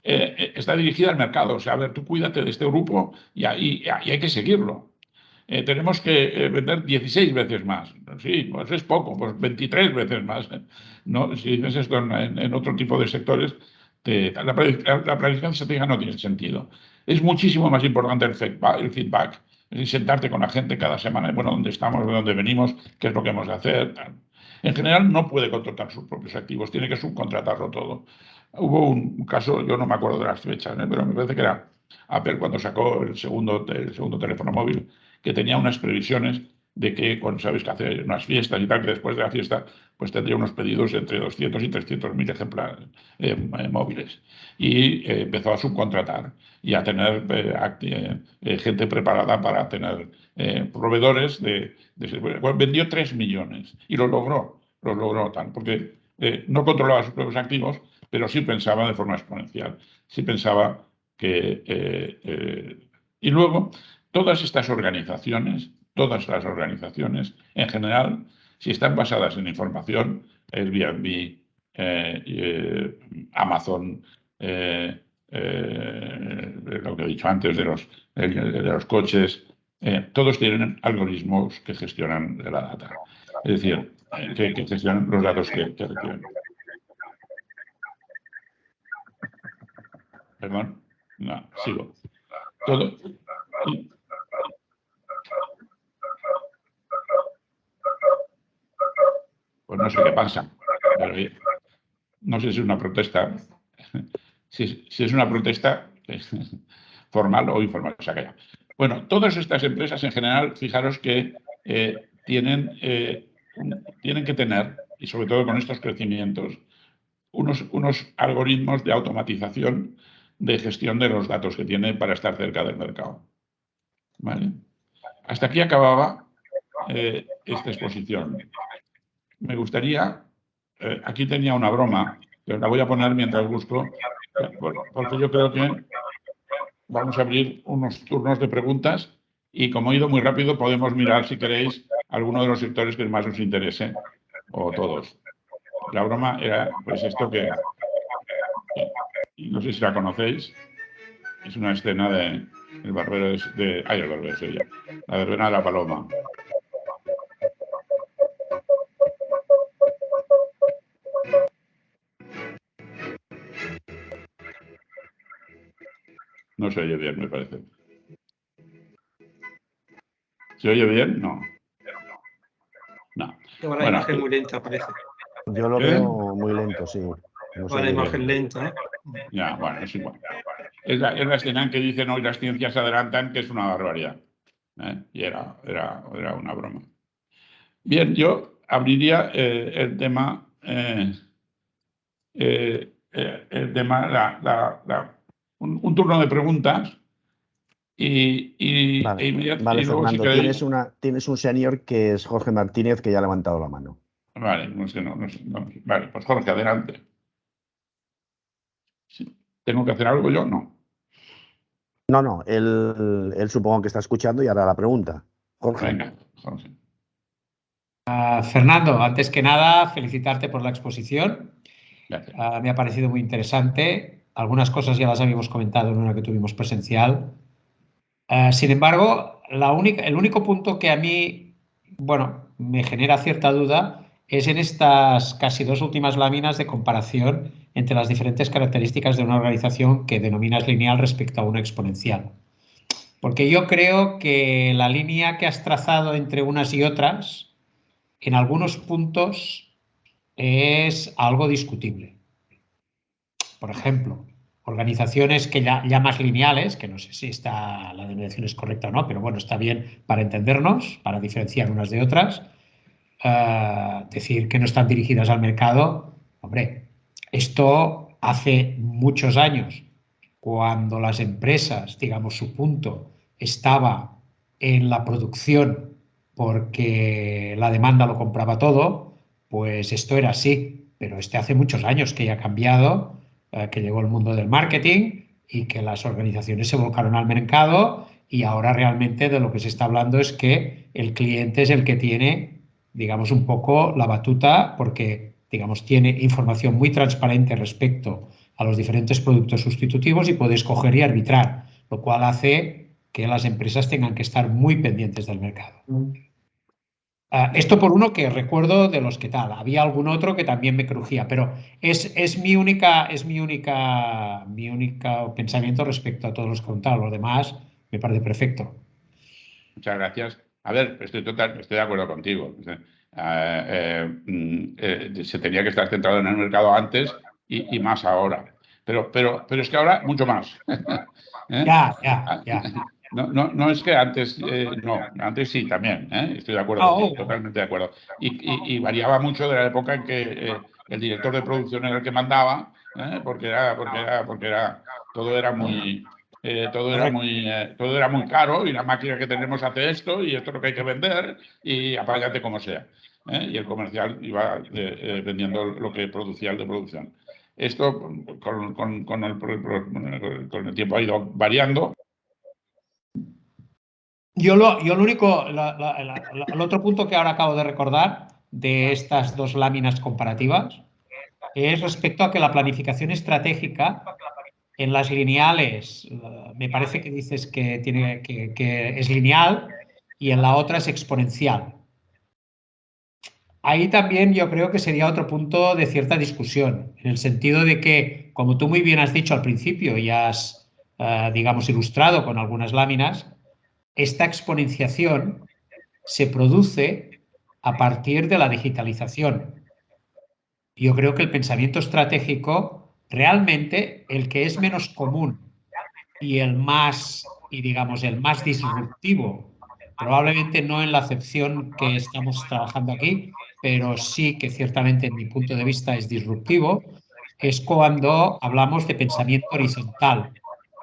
Está dirigida al mercado, o sea, a ver, tú cuídate de este grupo y hay que seguirlo. Tenemos que vender 16 veces más. Sí, pues es poco, pues 23 veces más. No, si dices esto en otro tipo de sectores, la planificación estratégica no tiene sentido. Es muchísimo más importante el feedback, es decir, sentarte con la gente cada semana, bueno, dónde estamos, de dónde venimos, qué es lo que hemos de hacer. Tal. En general, no puede contratar sus propios activos, tiene que subcontratarlo todo. Hubo un caso, yo no me acuerdo de las fechas, pero me parece que era Apple cuando sacó el segundo teléfono móvil, que tenía unas previsiones de que, cuando sabes que hace unas fiestas y tal, que después de la fiesta pues tendría unos pedidos entre 200 y 300.000 ejemplares móviles. Y empezó a subcontratar y a tener gente preparada para tener proveedores bueno, vendió 3 millones y lo logró tal, porque no controlaba sus propios activos, pero sí pensaba de forma exponencial, sí pensaba que... y luego, todas todas las organizaciones, en general, si están basadas en información, Airbnb, Amazon, lo que he dicho antes de los coches, todos tienen algoritmos que gestionan la data. Es decir, que gestionan los datos que reciben. Perdón, no, sigo. Todo, pues no sé qué pasa. Pero no sé si es una protesta. Si es una protesta formal o informal. O sea, que ya. Bueno, todas estas empresas en general, fijaros que tienen que tener, y sobre todo con estos crecimientos, unos algoritmos de automatización de gestión de los datos que tienen para estar cerca del mercado. ¿Vale? Hasta aquí acababa esta exposición. Me gustaría, aquí tenía una broma, que la voy a poner mientras busco, porque yo creo que vamos a abrir unos turnos de preguntas y como he ido muy rápido podemos mirar, si queréis, alguno de los sectores que más os interese, o todos. La broma era, pues esto que no sé si la conocéis, es una escena de el barbero el barbero es ella, la verbena de la paloma. No se oye bien, me parece. ¿Se oye bien? No. No. Lleva la imagen muy lenta, parece. Yo lo veo muy lento, sí. No va la imagen lenta, ¿eh? Ya, bueno, es igual. Es la escena en que dicen hoy las ciencias se adelantan, que es una barbaridad. Y era una broma. Bien, yo abriría el tema, un turno de preguntas Vale, luego, Fernando, si queréis, tienes un senior que es Jorge Martínez, que ya ha levantado la mano. Vale, vale, pues Jorge, adelante. ¿Sí? ¿Tengo que hacer algo yo? No. No, él supongo que está escuchando y hará la pregunta. Jorge. Venga, Jorge. Fernando, antes que nada, felicitarte por la exposición. Gracias. Me ha parecido muy interesante. Algunas cosas ya las habíamos comentado en una que tuvimos presencial. Sin embargo, el único punto que a mí, bueno, me genera cierta duda es en estas casi 2 últimas láminas de comparación entre las diferentes características de una organización que denominas lineal respecto a una exponencial. Porque yo creo que la línea que has trazado entre unas y otras, en algunos puntos, es algo discutible. Por ejemplo, organizaciones que ya más lineales, que no sé si la denominación es correcta o no, pero bueno, está bien para entendernos, para diferenciar unas de otras. Decir que no están dirigidas al mercado, hombre, esto hace muchos años, cuando las empresas, digamos, su punto estaba en la producción porque la demanda lo compraba todo, pues esto era así, pero hace muchos años que ya ha cambiado, que llegó el mundo del marketing y que las organizaciones se volcaron al mercado y ahora realmente de lo que se está hablando es que el cliente es el que tiene, digamos, un poco la batuta porque, digamos, tiene información muy transparente respecto a los diferentes productos sustitutivos y puede escoger y arbitrar, lo cual hace que las empresas tengan que estar muy pendientes del mercado. Esto por uno que recuerdo de los que tal. Había algún otro que también me crujía, pero es mi única pensamiento respecto a todos los que he contado. Lo demás me parece perfecto. Muchas gracias. A ver, estoy de acuerdo contigo. Se tenía que estar centrado en el mercado antes y más ahora. Pero es que ahora mucho más. ¿Eh? Ya. No es que antes, no, antes sí también, estoy de acuerdo contigo, totalmente de acuerdo. Y variaba mucho de la época en que el director de producción era el que mandaba, porque todo era muy todo era muy caro y la máquina que tenemos hace esto y esto es lo que hay que vender y apágate como sea. Y el comercial iba vendiendo lo que producía el de producción. Esto con el tiempo ha ido variando. Yo lo único, el otro punto que ahora acabo de recordar de estas dos láminas comparativas es respecto a que la planificación estratégica en las lineales, me parece que dices que es lineal y en la otra es exponencial. Ahí también yo creo que sería otro punto de cierta discusión, en el sentido de que, como tú muy bien has dicho al principio y has, digamos, ilustrado con algunas láminas, esta exponenciación se produce a partir de la digitalización. Yo creo que el pensamiento estratégico, realmente el que es menos común y el más disruptivo, probablemente no en la acepción que estamos trabajando aquí, pero sí que ciertamente en mi punto de vista es disruptivo, es cuando hablamos de pensamiento horizontal,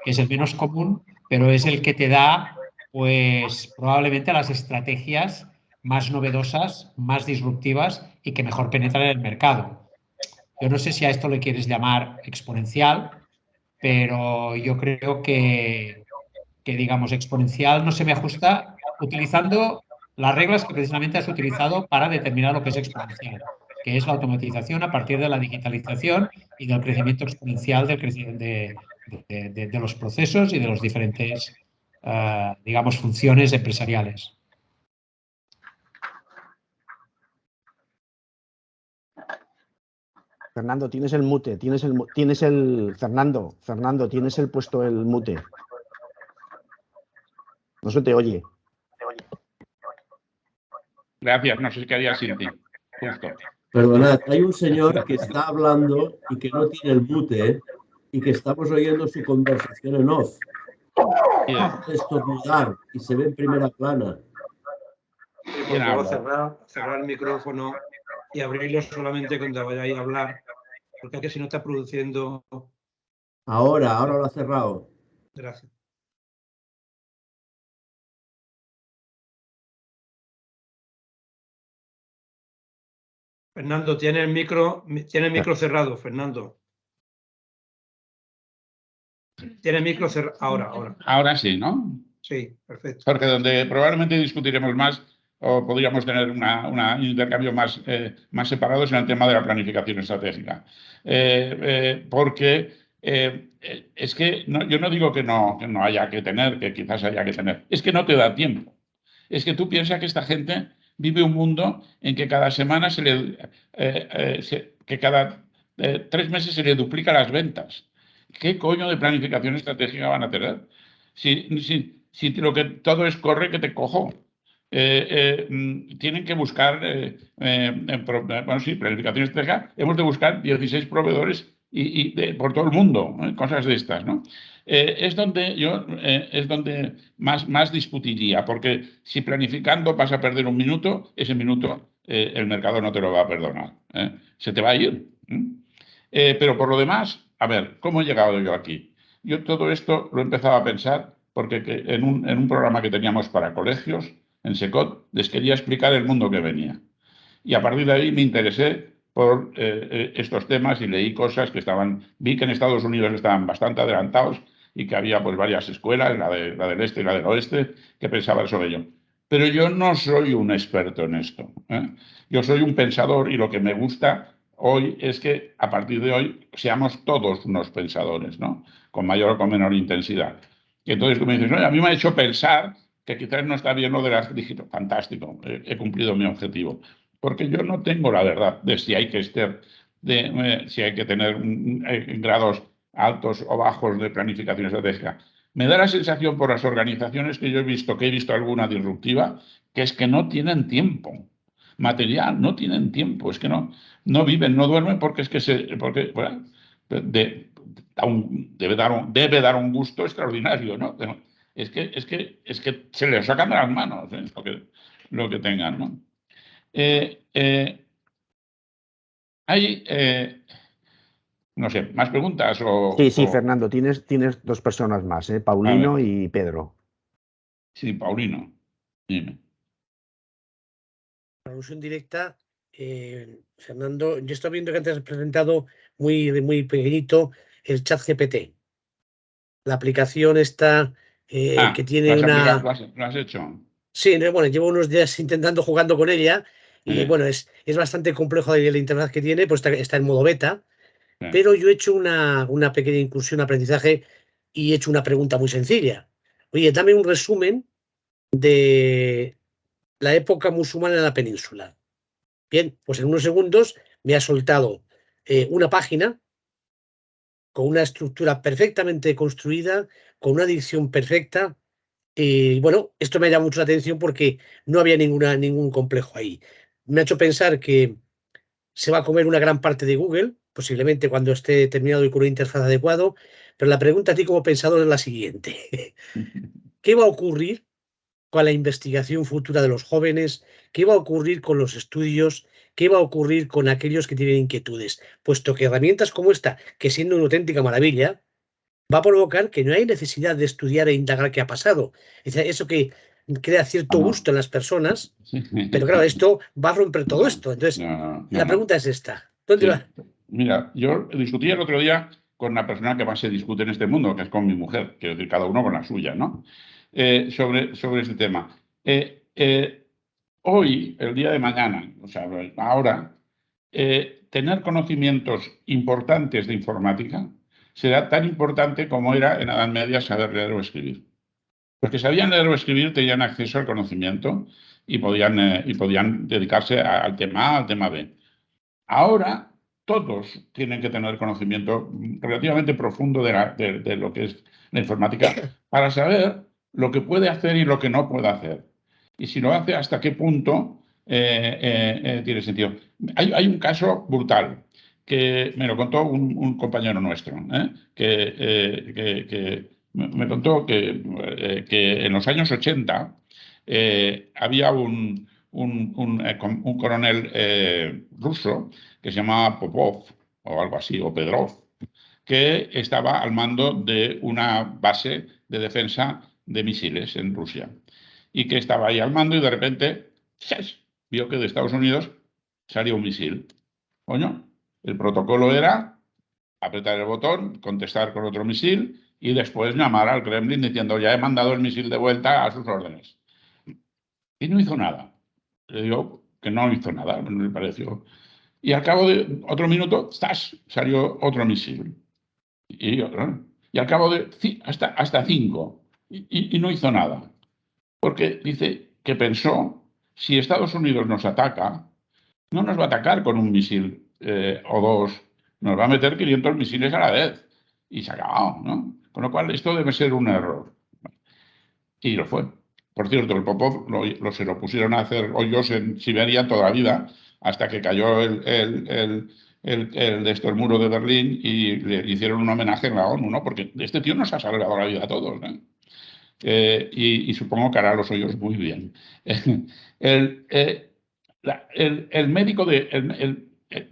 que es el menos común, pero es el que te da, pues, probablemente las estrategias más novedosas, más disruptivas y que mejor penetran en el mercado. Yo no sé si a esto le quieres llamar exponencial, pero yo creo que digamos, exponencial no se me ajusta utilizando las reglas que precisamente has utilizado para determinar lo que es exponencial, que es la automatización a partir de la digitalización y del crecimiento exponencial de los procesos y de los diferentes, digamos, funciones empresariales. Fernando, tienes el mute, Fernando, tienes el puesto el mute. No se te oye. Gracias, no sé qué haría sin ti. Justo. Perdonad, hay un señor que está hablando y que no tiene el mute y que estamos oyendo su conversación en off. Estornudar y se ve en primera plana. Por favor, cerrar el micrófono y abrirlo solamente cuando vayáis a hablar, porque es que si no está produciendo... Ahora lo ha cerrado. Gracias. Fernando, tiene el micro cerrado, Fernando. Tiene el micro cerrado. Ahora. Ahora sí, ¿no? Sí, perfecto. Porque donde probablemente discutiremos más o podríamos tener un intercambio más separado es en el tema de la planificación estratégica. Porque es que yo no digo que no haya que tener, que quizás haya que tener, es que no te da tiempo. Es que tú piensas que esta gente vive un mundo en que cada semana que cada 3 meses se le duplica las ventas. ¿Qué coño de planificación estratégica van a tener? Si lo que todo es corre que te cojo. Tienen que buscar, planificación estratégica, hemos de buscar 16 proveedores por todo el mundo, cosas de estas, ¿no? Es donde más discutiría, porque si planificando vas a perder un minuto, ese minuto el mercado no te lo va a perdonar, se te va a ir. Pero por lo demás, a ver, ¿cómo he llegado yo aquí? Yo todo esto lo he empezado a pensar porque en un programa que teníamos para colegios, en SECOT, les quería explicar el mundo que venía. Y a partir de ahí me interesé por estos temas y leí cosas vi que en Estados Unidos estaban bastante adelantados y que había pues varias escuelas, la del este y la del oeste, que pensaban sobre ello. Pero yo no soy un experto en esto, ¿eh? Yo soy un pensador y lo que me gusta hoy es que a partir de hoy seamos todos unos pensadores, ¿no? Con mayor o con menor intensidad. Y entonces tú me dices, oye, a mí me ha hecho pensar que quizás no está bien lo de las dígitos. Fantástico, he cumplido mi objetivo. Porque yo no tengo la verdad de si hay que si hay que tener grados altos o bajos de planificación estratégica. Me da la sensación por las organizaciones que yo he visto alguna disruptiva, que es que no tienen tiempo material, no tienen tiempo, es que no viven, no duermen porque es que bueno, debe dar un gusto extraordinario, ¿no? Es que se les sacan de las manos, ¿eh? Lo que tengan, ¿no? Hay, no sé, ¿más preguntas? Sí, Fernando, tienes 2 personas más, Paulino y Pedro. Sí, Paulino. Dime. Alusión directa, Fernando, yo estoy viendo que antes has presentado muy pequeñito el ChatGPT. La aplicación está que tiene una... ¿Lo has hecho? Sí, bueno, llevo unos días jugando con ella y bueno, es bastante complejo la interfaz que tiene, pues está en modo beta, pero yo he hecho una pequeña incursión, aprendizaje y he hecho una pregunta muy sencilla. Oye, dame un resumen de la época musulmana en la península. Bien, pues en unos segundos me ha soltado una página con una estructura perfectamente construida, con una dicción perfecta. Y bueno, esto me llama mucho la atención porque no había ningún complejo ahí. Me ha hecho pensar que se va a comer una gran parte de Google, posiblemente cuando esté terminado y con una interfaz adecuado. Pero la pregunta a ti como pensador es la siguiente. ¿Qué va a ocurrir con la investigación futura de los jóvenes? ¿Qué va a ocurrir con los estudios? ¿Qué va a ocurrir con aquellos que tienen inquietudes? Puesto que herramientas como esta, que siendo una auténtica maravilla, va a provocar que no hay necesidad de estudiar e indagar qué ha pasado. Es decir, eso que crea cierto gusto en las personas, pero claro, esto va a romper todo esto. Entonces, la pregunta es esta. ¿Dónde va? Mira, yo discutí el otro día con una persona que más se discute en este mundo, que es con mi mujer, quiero decir, cada uno con la suya, ¿no? Sobre este tema. Hoy, el día de mañana, o sea, ahora, tener conocimientos importantes de informática será tan importante como era en la Edad Media saber leer o escribir. Los que sabían leer o escribir tenían acceso al conocimiento y podían dedicarse al tema A, al tema B. Ahora todos tienen que tener conocimiento relativamente profundo de lo que es la informática para saber lo que puede hacer y lo que no puede hacer. Y si lo hace, hasta qué punto tiene sentido. Hay un caso brutal que me lo contó un compañero nuestro, que me contó que en los años 80 había un coronel ruso que se llamaba Popov o algo así, o Pedrov, que estaba al mando de una base de defensa de misiles en Rusia y que estaba ahí al mando y de repente ¡sas!, vio que de Estados Unidos salía un misil. Coño, el protocolo era apretar el botón, contestar con otro misil y después llamar al Kremlin diciendo ya he mandado el misil de vuelta a sus órdenes. Y no hizo nada. Le digo que no hizo nada, me pareció. Y al cabo de otro minuto, ¡zas!, salió otro misil. Y otro. Y al cabo de hasta 5. Y no hizo nada. Porque dice que pensó, si Estados Unidos nos ataca, no nos va a atacar con un misil o dos, nos va a meter 500 misiles a la vez. Y se ha acabado, ¿no? Con lo cual, esto debe ser un error. Y lo fue. Por cierto, el Popov se lo pusieron a hacer hoyos en Siberia toda la vida, hasta que cayó el muro de Berlín y le hicieron un homenaje en la ONU, ¿no? Porque este tío nos ha salvado la vida a todos, ¿no? Y supongo que hará los hoyos muy bien. El médico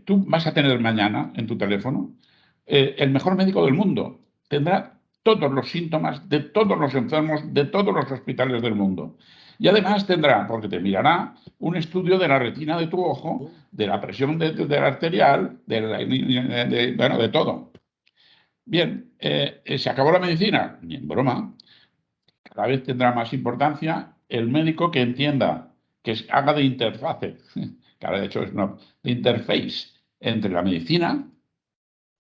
tú vas a tener mañana en tu teléfono el mejor médico del mundo. Tendrá todos los síntomas de todos los enfermos de todos los hospitales del mundo. Y además tendrá, porque te mirará, un estudio de la retina de tu ojo, de la presión de la arterial, de todo. Bien, ¿se acabó la medicina? Ni en broma. Cada vez tendrá más importancia el médico que entienda, haga de interfase, que ahora de hecho es una de interface entre la medicina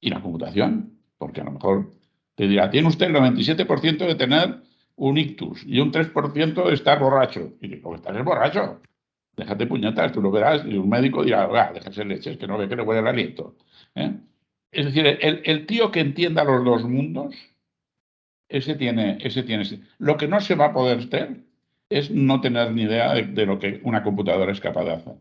y la computación, porque a lo mejor te dirá, tiene usted el 97% de tener un ictus y un 3% de estar borracho. Y digo, ¿estás borracho? Déjate puñetas, tú lo verás, y un médico dirá, déjese leches, que no ve que le huele el aliento. Es decir, el tío que entienda los dos mundos, ese tiene. Lo que no se va a poder hacer es no tener ni idea de lo que una computadora es capaz de hacer.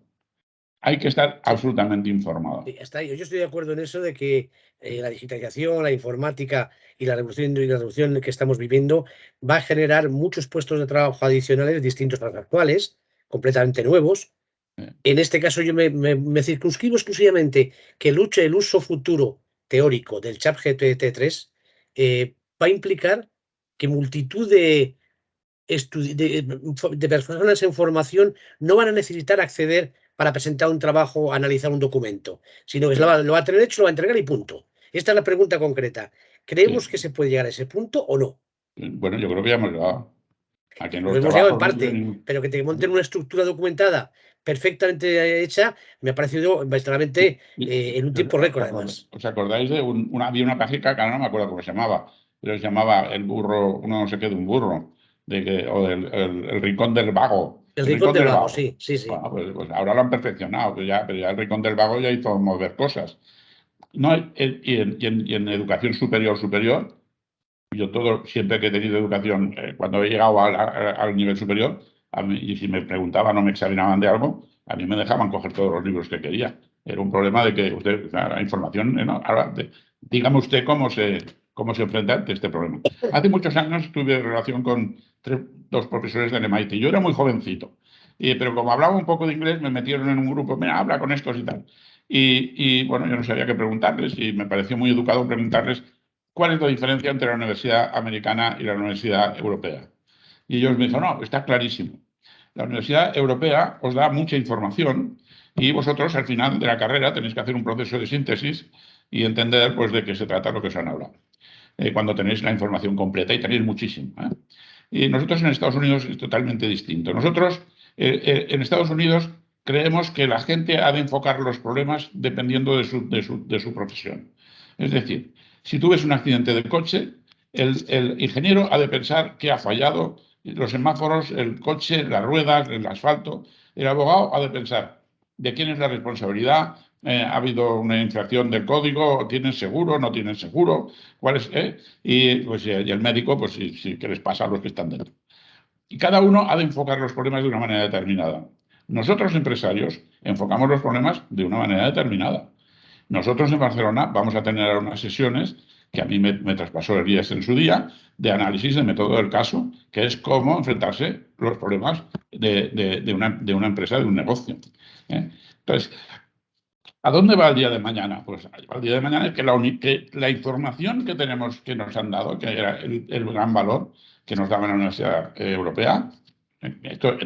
Hay que estar absolutamente informado. Sí, yo estoy de acuerdo en eso de que la digitalización, la informática y la revolución que estamos viviendo va a generar muchos puestos de trabajo adicionales distintos a los actuales, completamente nuevos. En este caso yo me circunscribo exclusivamente que el uso futuro teórico del ChatGPT-3 va a implicar que multitud de personas en formación no van a necesitar acceder para presentar un trabajo, analizar un documento, sino que lo va a tener hecho, lo va a entregar y punto. Esta es la pregunta concreta. ¿Creemos que se puede llegar a ese punto o no? Bueno, yo creo que ya hemos llegado. Aquí en Lo los hemos llegado en trabajos parte, pero que te monten una estructura documentada perfectamente hecha me ha parecido verdaderamente en un tiempo récord, además. ¿Os acordáis de había una página que ahora no me acuerdo cómo se llamaba, pero se llamaba El burro, no sé qué de un burro, o el rincón del vago. El rincón del vago, sí, sí, sí. Bueno, pues ahora lo han perfeccionado, pero ya el rincón del vago ya hizo mover cosas. No, y en educación superior, yo siempre que he tenido educación, cuando he llegado al nivel superior, y si me preguntaban o me examinaban de algo, a mí me dejaban coger todos los libros que quería. Era un problema de que usted, la información, ¿no? Ahora, dígame usted cómo se enfrenta ante este problema. Hace muchos años tuve relación con dos profesores del MIT. Yo era muy jovencito, pero como hablaba un poco de inglés, me metieron en un grupo, mira, habla con estos y tal. Bueno, yo no sabía qué preguntarles y me pareció muy educado preguntarles ¿cuál es la diferencia entre la universidad americana y la universidad europea? Y ellos me dijeron, no, está clarísimo. La universidad europea os da mucha información y vosotros al final de la carrera tenéis que hacer un proceso de síntesis y entender pues, de qué se trata lo que os han hablado. Cuando tenéis la información completa y tenéis muchísimo. Y nosotros en Estados Unidos es totalmente distinto. Nosotros en Estados Unidos creemos que la gente ha de enfocar los problemas dependiendo de su profesión. Es decir, si tú ves un accidente de coche, el ingeniero ha de pensar que ha fallado los semáforos, el coche, las ruedas, el asfalto. El abogado ha de pensar de quién es la responsabilidad, ha habido una infracción del código, tienen seguro, no tienen seguro, cuál es, y el médico, pues sí, qué les pasa a los que están dentro. Y cada uno ha de enfocar los problemas de una manera determinada. Nosotros, empresarios, enfocamos los problemas de una manera determinada. Nosotros en Barcelona vamos a tener unas sesiones que a mí me traspasó el IES en su día, de análisis de método del caso, que es cómo enfrentarse los problemas de una empresa, de un negocio. Entonces, ¿a dónde va el día de mañana? Pues el día de mañana es que la información que tenemos, que nos han dado, que era el gran valor que nos daba la Universidad Europea,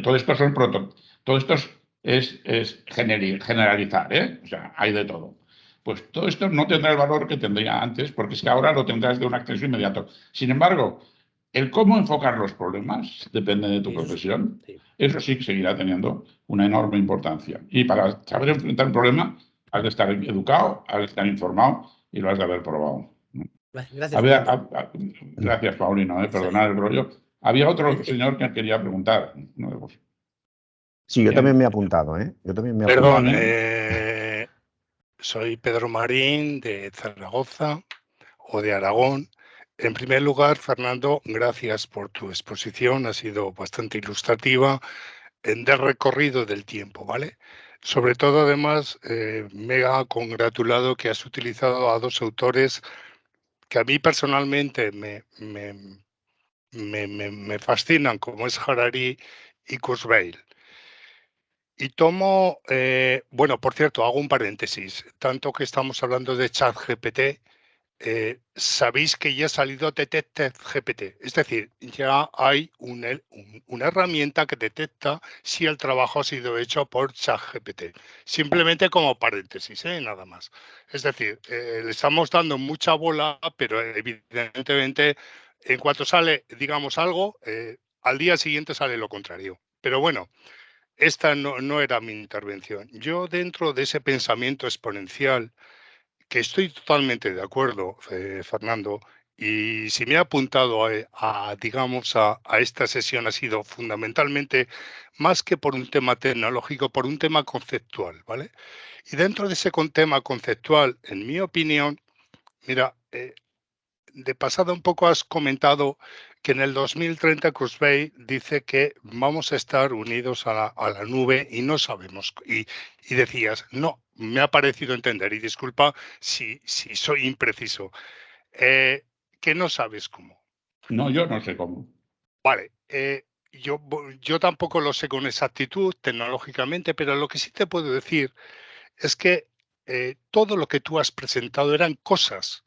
todo esto es generalizar, o sea, hay de todo. Pues todo esto no tendrá el valor que tendría antes, porque es que ahora lo tendrás de un acceso inmediato. Sin embargo, el cómo enfocar los problemas depende de tu profesión. Eso sí que seguirá teniendo una enorme importancia. Y para saber enfrentar un problema, has de estar educado, has de estar informado y lo has de haber probado. Gracias, gracias, Paulino, perdonad el rollo. Había otro señor que quería preguntar. Sí, yo también me he apuntado, Yo también me he Perdón, apuntado. soy Pedro Marín de Zaragoza o de Aragón. En primer lugar, Fernando, gracias por tu exposición, ha sido bastante ilustrativa del recorrido del tiempo, ¿vale? Sobre todo, además, me ha congratulado que has utilizado a dos autores que a mí personalmente me fascinan, como es Harari y Kurzweil. Y tomo, bueno, por cierto, hago un paréntesis, tanto que estamos hablando de ChatGPT, sabéis que ya ha salido Detective GPT, es decir, ya hay una herramienta que detecta si el trabajo ha sido hecho por ChatGPT. Simplemente como paréntesis, nada más. Es decir, le estamos dando mucha bola, pero evidentemente en cuanto sale, digamos, algo, al día siguiente sale lo contrario. Pero bueno, esta no era mi intervención. Yo, dentro de ese pensamiento exponencial, que estoy totalmente de acuerdo, Fernando, y si me he apuntado digamos, a esta sesión ha sido fundamentalmente más que por un tema tecnológico, por un tema conceptual, ¿vale? Y dentro de ese tema conceptual, en mi opinión, mira, de pasada un poco has comentado que en el 2030 Kurzweil dice que vamos a estar unidos a la nube y no sabemos. Y decías, no, me ha parecido entender, y disculpa si soy impreciso, que no sabes cómo. No, yo no sé cómo. Vale, yo tampoco lo sé con exactitud tecnológicamente, pero lo que sí te puedo decir es que todo lo que tú has presentado eran cosas,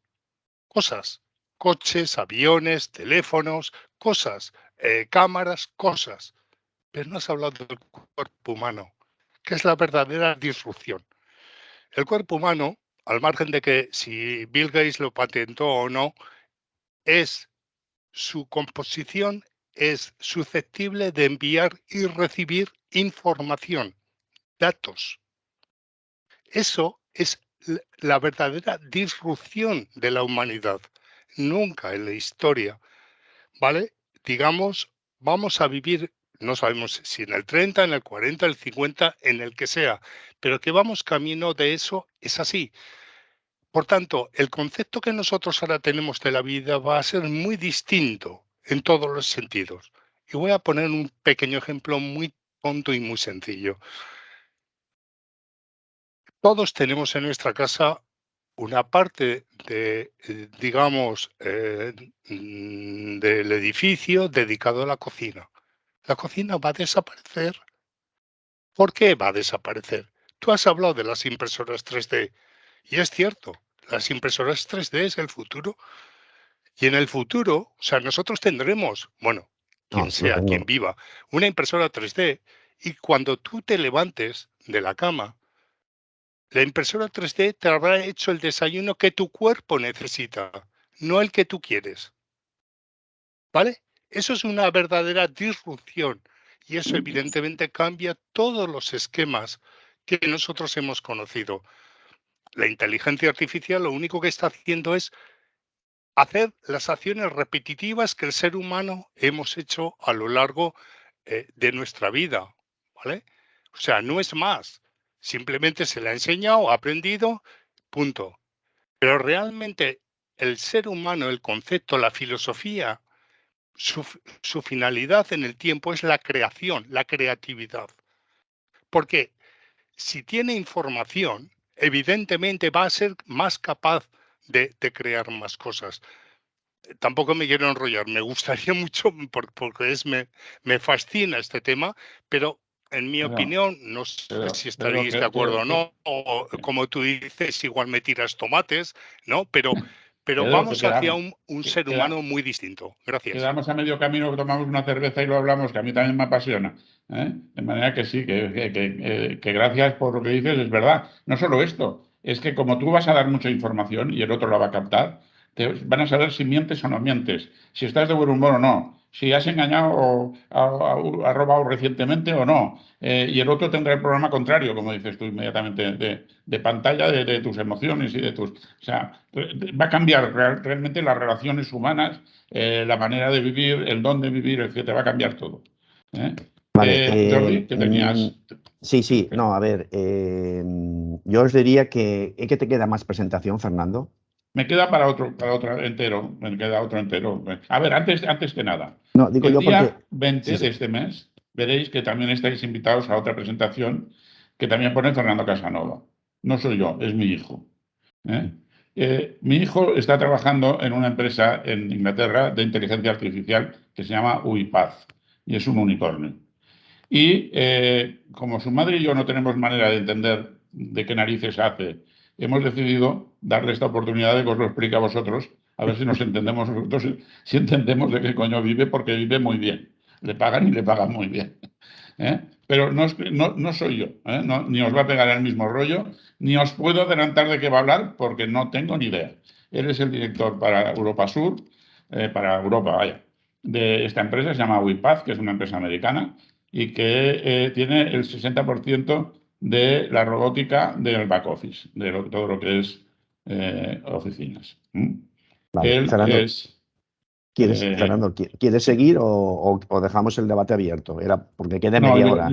coches, aviones, teléfonos, cosas, cámaras, cosas, pero no has hablado del cuerpo humano, que es la verdadera disrupción. El cuerpo humano, al margen de que si Bill Gates lo patentó o no, su composición es susceptible de enviar y recibir información, datos. Eso es la verdadera disrupción de la humanidad. Nunca en la historia, ¿vale? Digamos, vamos a vivir, no sabemos si en el 30, en el 40, el 50, en el que sea, pero que vamos camino de eso, es así. Por tanto, el concepto que nosotros ahora tenemos de la vida va a ser muy distinto en todos los sentidos. Y voy a poner un pequeño ejemplo muy tonto y muy sencillo. Todos tenemos en nuestra casa una parte de, digamos, del edificio dedicado a la cocina. La cocina va a desaparecer. ¿Por qué va a desaparecer? Tú has hablado de las impresoras 3D y es cierto, las impresoras 3D es el futuro. Y en el futuro, o sea, nosotros tendremos, bueno, No, quien lo sea, quien tengo. viva, una impresora 3D y cuando tú te levantes de la cama, la impresora 3D te habrá hecho el desayuno que tu cuerpo necesita, no el que tú quieres. ¿Vale? Eso es una verdadera disrupción y eso evidentemente cambia todos los esquemas que nosotros hemos conocido. La inteligencia artificial lo único que está haciendo es hacer las acciones repetitivas que el ser humano hemos hecho a lo largo de nuestra vida, ¿vale? O sea, no es más. Simplemente se le ha enseñado, ha aprendido, punto. Pero realmente el ser humano, el concepto, la filosofía, su finalidad en el tiempo es la creación, la creatividad. Porque si tiene información, evidentemente va a ser más capaz de crear más cosas. Tampoco me quiero enrollar, me gustaría mucho porque me fascina este tema, pero en mi opinión, no sé si Pero estaréis de acuerdo o no, o como tú dices, igual me tiras tomates, ¿no? Pero Pedro, vamos hacia un ser humano muy distinto. Gracias. Quedamos a medio camino, tomamos una cerveza y lo hablamos, que a mí también me apasiona. De manera que sí, que gracias por lo que dices, es verdad. No solo esto, es que como tú vas a dar mucha información y el otro la va a captar, te van a saber si mientes o no mientes, si estás de buen humor o no, si has engañado o has robado recientemente o no. Y el otro tendrá el problema contrario, como dices tú, inmediatamente, de pantalla de tus emociones y de tus... O sea, va a cambiar realmente las relaciones humanas, la manera de vivir, el dónde vivir, etcétera, va a cambiar todo. Vale. Jordi, que tenías... Sí, no, a ver, yo os diría que te queda más presentación, Fernando. Me queda para otro entero, me queda otro entero. A ver, antes que nada, No, digo el yo porque... día 20 de este mes veréis que también estáis invitados a otra presentación que también pone Fernando Casanova. No soy yo, es mi hijo. Mi hijo está trabajando en una empresa en Inglaterra de inteligencia artificial que se llama UiPath y es un unicornio. Y como su madre y yo no tenemos manera de entender de qué narices hace hemos decidido darle esta oportunidad de que os lo explique a vosotros, a ver si nos entendemos nosotros, si entendemos de qué coño vive, porque vive muy bien. Le pagan y le pagan muy bien. Pero no soy yo, ni os va a pegar el mismo rollo, ni os puedo adelantar de qué va a hablar, porque no tengo ni idea. Él es el director para Europa Sur, para Europa, vaya, de esta empresa, se llama WIPAZ, que es una empresa americana, y que tiene el 60% de la robótica del back office, de todo lo que es oficinas. Vale, Él Fernando, es... Fernando, ¿quieres seguir o dejamos el debate abierto? Era porque queda No, media hora.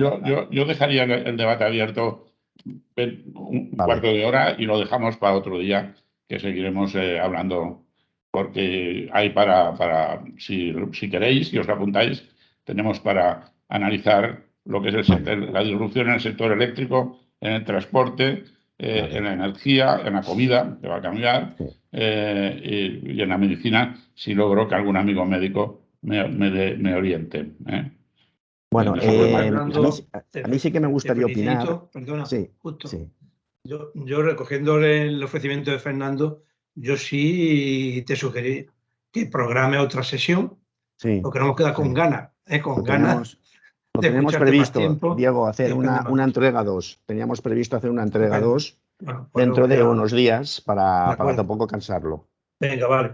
yo dejaría el debate abierto un Vale. cuarto de hora y lo dejamos para otro día, que seguiremos hablando, porque hay si queréis, si os apuntáis, tenemos para analizar lo que es la disrupción en el sector eléctrico, en el transporte, en la energía, en la comida, que va a cambiar, y en la medicina, si logro que algún amigo médico me oriente. Bueno, Fernando, a mí sí que me gustaría opinar. Perdona, Sí, justo. sí. Yo recogiendo el ofrecimiento de Fernando, yo sí te sugerí que programe otra sesión, Sí, porque no nos queda con ganas, con ganas Lo de tenemos escucharte más previsto, tiempo. Diego, hacer una entrega 2. Teníamos previsto hacer una entrega 2 dentro de unos días para tampoco cansarlo. Venga, vale.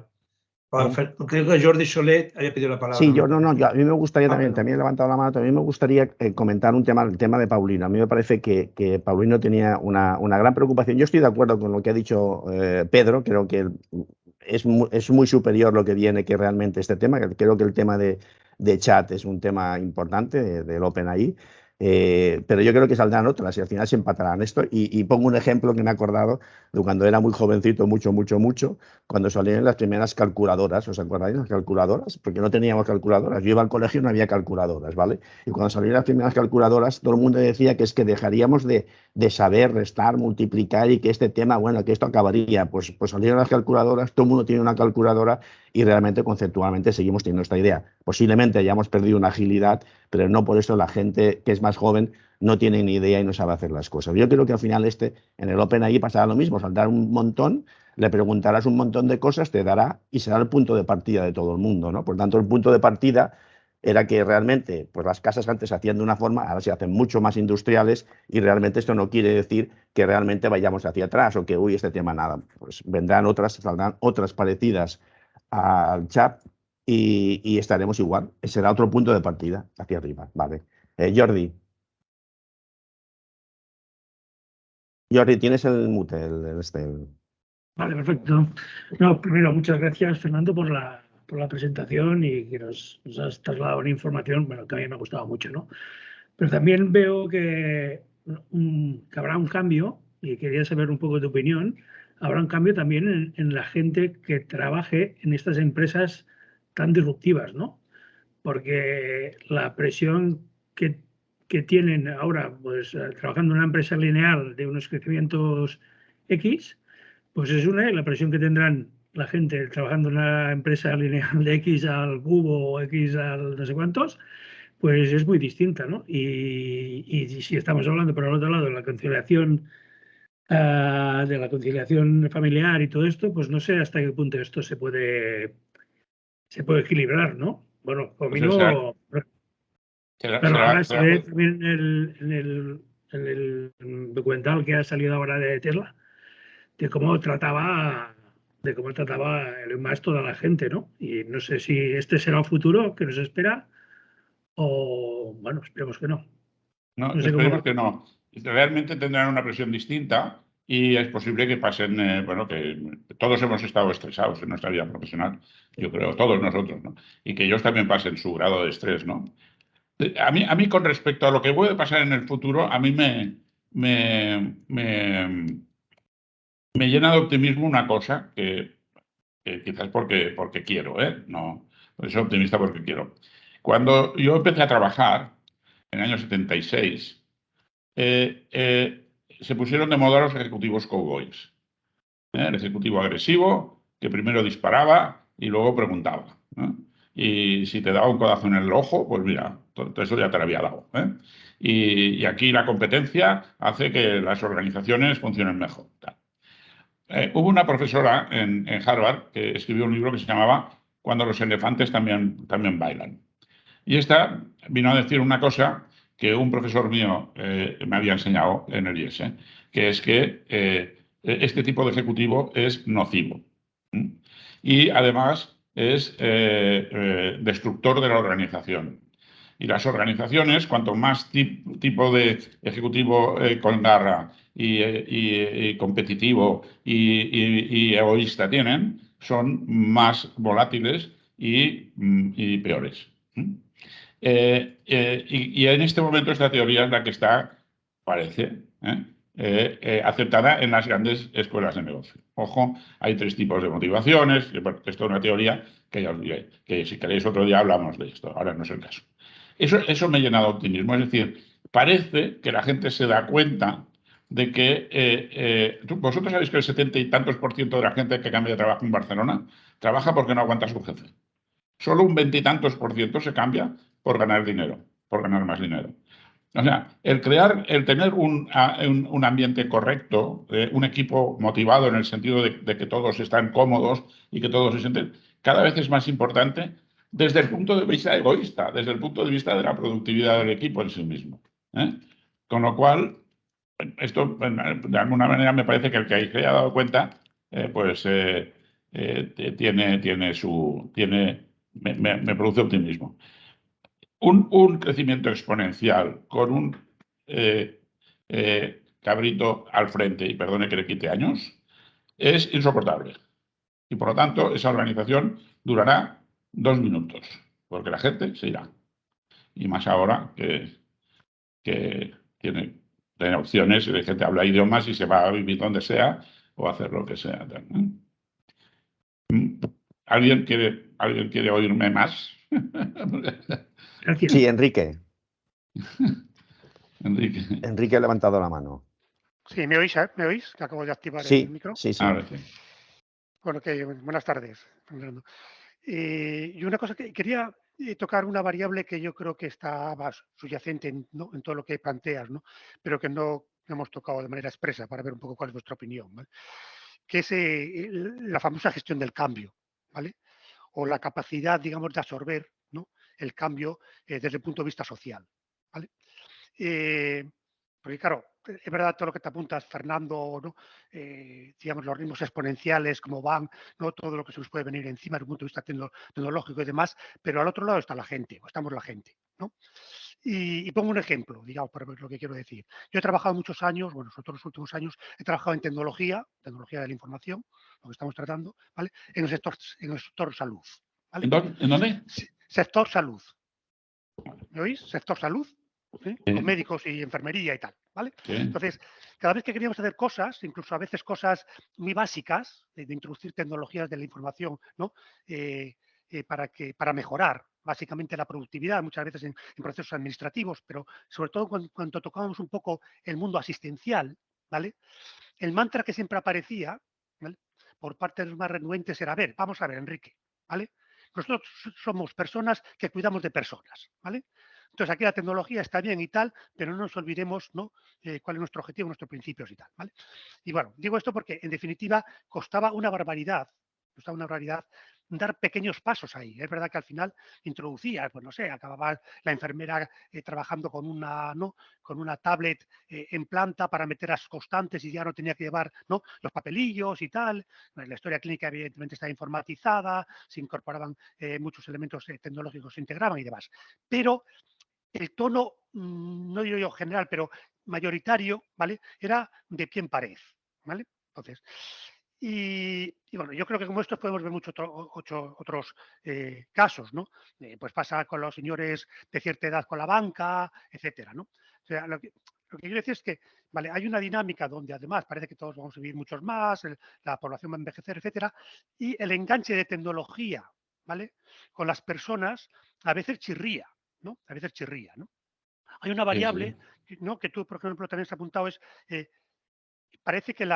Creo que Jordi Solet había pedido la palabra. Sí, a mí me gustaría también he levantado la mano, también me gustaría comentar el tema de Paulino. A mí me parece que Paulino tenía una gran preocupación. Yo estoy de acuerdo con lo que ha dicho Pedro, creo que es muy superior lo que viene que realmente este tema. Creo que el tema de chat es un tema importante del OpenAI. Pero yo creo que saldrán otras y al final se empatarán esto. Y pongo un ejemplo que me he acordado de cuando era muy jovencito, mucho, cuando salieron las primeras calculadoras. ¿Os acordáis de las calculadoras? Porque no teníamos calculadoras. Yo iba al colegio y no había calculadoras, ¿vale? Y cuando salieron las primeras calculadoras, todo el mundo decía que es que dejaríamos de saber restar, multiplicar y que este tema, bueno, que esto acabaría. Pues salieron las calculadoras, todo el mundo tiene una calculadora y realmente conceptualmente seguimos teniendo esta idea. Posiblemente hayamos perdido una agilidad, pero no por eso la gente que es más joven no tiene ni idea y no sabe hacer las cosas. Yo creo que al final en el OpenAI pasará lo mismo, saldrá un montón, le preguntarás un montón de cosas, te dará y será el punto de partida de todo el mundo, ¿no? Por tanto, el punto de partida era que realmente pues las casas antes se hacían de una forma, ahora se hacen mucho más industriales y realmente esto no quiere decir que realmente vayamos hacia atrás o que, este tema nada. Pues saldrán otras parecidas al chat y estaremos igual. Será otro punto de partida hacia arriba, ¿vale? Jordi, tienes el mute, Vale, perfecto. No, primero, muchas gracias, Fernando, por la presentación y que nos has trasladado una información, bueno, que a mí me ha gustado mucho, ¿no? Pero también veo que habrá un cambio, y quería saber un poco tu opinión, habrá un cambio también en la gente que trabaje en estas empresas tan disruptivas, ¿no? Porque la presión que tienen ahora, pues trabajando en una empresa lineal de unos crecimientos X, pues es una, y la presión que tendrán la gente trabajando en una empresa lineal de X al cubo o X al no sé cuántos, pues es muy distinta, ¿no? Y si estamos hablando, por el otro lado, de la conciliación familiar y todo esto, pues no sé hasta qué punto esto se puede equilibrar, ¿no? Bueno, por mí no. Pero ahora se ve también en el documental que ha salido ahora de Tesla, de cómo trataba Elon Musk toda la gente, ¿no? Y no sé si este será un futuro que nos espera o, bueno, esperemos que no. No, esperemos que no. Realmente tendrán una presión distinta y es posible que pasen, que todos hemos estado estresados en nuestra vida profesional, yo creo, todos nosotros, ¿no? Y que ellos también pasen su grado de estrés, ¿no? A mí con respecto a lo que puede pasar en el futuro, a mí me llena de optimismo una cosa que quizás porque quiero, no soy optimista porque quiero. Cuando yo empecé a trabajar en el año 76, se pusieron de moda los ejecutivos cowboys. El ejecutivo agresivo que primero disparaba y luego preguntaba. Y si te daba un codazo en el ojo, pues mira, todo eso ya te lo había dado. Y aquí la competencia hace que las organizaciones funcionen mejor. Hubo una profesora en Harvard que escribió un libro que se llamaba Cuando los elefantes también bailan. Y esta vino a decir una cosa que un profesor mío me había enseñado en el IES, que es que este tipo de ejecutivo es nocivo. Y además es destructor de la organización. Y las organizaciones, cuanto más tipo de ejecutivo con garra y competitivo y egoísta tienen, son más volátiles y peores. Y en este momento esta teoría es la que está, parece, aceptada en las grandes escuelas de negocio. Ojo, hay 3 tipos de motivaciones. Bueno, esto es una teoría que ya os diré, que si queréis otro día hablamos de esto, ahora no es el caso. Eso me llena de optimismo, es decir, parece que la gente se da cuenta de que vosotros sabéis que el 70 y tantos % de la gente que cambia de trabajo en Barcelona trabaja porque no aguanta a su jefe. Solo un 20 y tantos % se cambia por ganar dinero, por ganar más dinero. O sea, el tener un ambiente correcto, un equipo motivado en el sentido de que todos están cómodos y que todos se sienten, cada vez es más importante desde el punto de vista egoísta, desde el punto de vista de la productividad del equipo en sí mismo. Con lo cual, esto de alguna manera me parece que el que se haya dado cuenta, me produce optimismo. Un crecimiento exponencial con un cabrito al frente, y perdone que le quite años, es insoportable. Y por lo tanto, esa organización durará 2 minutos, porque la gente se irá. Y más ahora que tiene opciones, la gente habla idiomas y se va a vivir donde sea o a hacer lo que sea. ¿Alguien quiere oírme más? Gracias. Sí, Enrique. Enrique. Enrique ha levantado la mano. Sí, ¿me oís? ¿Me oís? Que acabo de activar el Sí, micro. sí, sí. Ahora sí. Bueno, buenas tardes. Y una cosa que quería tocar una variable que yo creo que estaba subyacente en todo lo que planteas, ¿no? Pero que no hemos tocado de manera expresa para ver un poco cuál es vuestra opinión, ¿vale? Que es la famosa gestión del cambio, ¿vale? O la capacidad, digamos, de absorber, ¿no?, el cambio desde el punto de vista social, ¿vale? Porque claro, es verdad todo lo que te apuntas, Fernando, ¿no? Digamos, los ritmos exponenciales, cómo van, ¿no?, todo lo que se nos puede venir encima desde un punto de vista tecnológico y demás, pero al otro lado está la gente, o estamos la gente, ¿no? Y pongo un ejemplo, digamos, para ver lo que quiero decir. Yo he trabajado muchos años, bueno, sobre todo los últimos años, he trabajado en tecnología de la información, lo que estamos tratando, ¿vale? En el sector salud, ¿vale? ¿En dónde? Sector salud. ¿Me oís? Sector salud. ¿Sí? Con médicos y enfermería y tal, ¿vale? Sí. Entonces, cada vez que queríamos hacer cosas, incluso a veces cosas muy básicas, de introducir tecnologías de la información, ¿no? Para mejorar básicamente la productividad, muchas veces en procesos administrativos, pero sobre todo cuando tocábamos un poco el mundo asistencial, ¿vale? El mantra que siempre aparecía, ¿vale?, por parte de los más renuentes era: a ver, vamos a ver, Enrique, ¿vale? Nosotros somos personas que cuidamos de personas, ¿vale? Entonces, aquí la tecnología está bien y tal, pero no nos olvidemos, ¿no?, cuál es nuestro objetivo, nuestros principios y tal, ¿vale? Y bueno, digo esto porque, en definitiva, costaba una barbaridad dar pequeños pasos ahí. Es verdad que al final introducía, pues no sé, acababa la enfermera trabajando con una tablet en planta para meter las constantes y ya no tenía que llevar, ¿no?, los papelillos y tal. La historia clínica evidentemente está informatizada, se incorporaban muchos elementos tecnológicos, se integraban y demás. Pero el tono, no digo yo general, pero mayoritario, ¿vale?, era de pie en pared, ¿vale? Entonces, y bueno, yo creo que como estos podemos ver muchos otros casos, ¿no? Pues pasa con los señores de cierta edad con la banca, etcétera, ¿no? O sea, lo que quiero decir es que, vale, hay una dinámica donde además parece que todos vamos a vivir muchos más, la población va a envejecer, etcétera, y el enganche de tecnología, ¿vale?, con las personas a veces chirría, ¿no? A veces chirría, ¿no? Hay una variable, ¿no?, que tú, por ejemplo, también has apuntado, es parece que el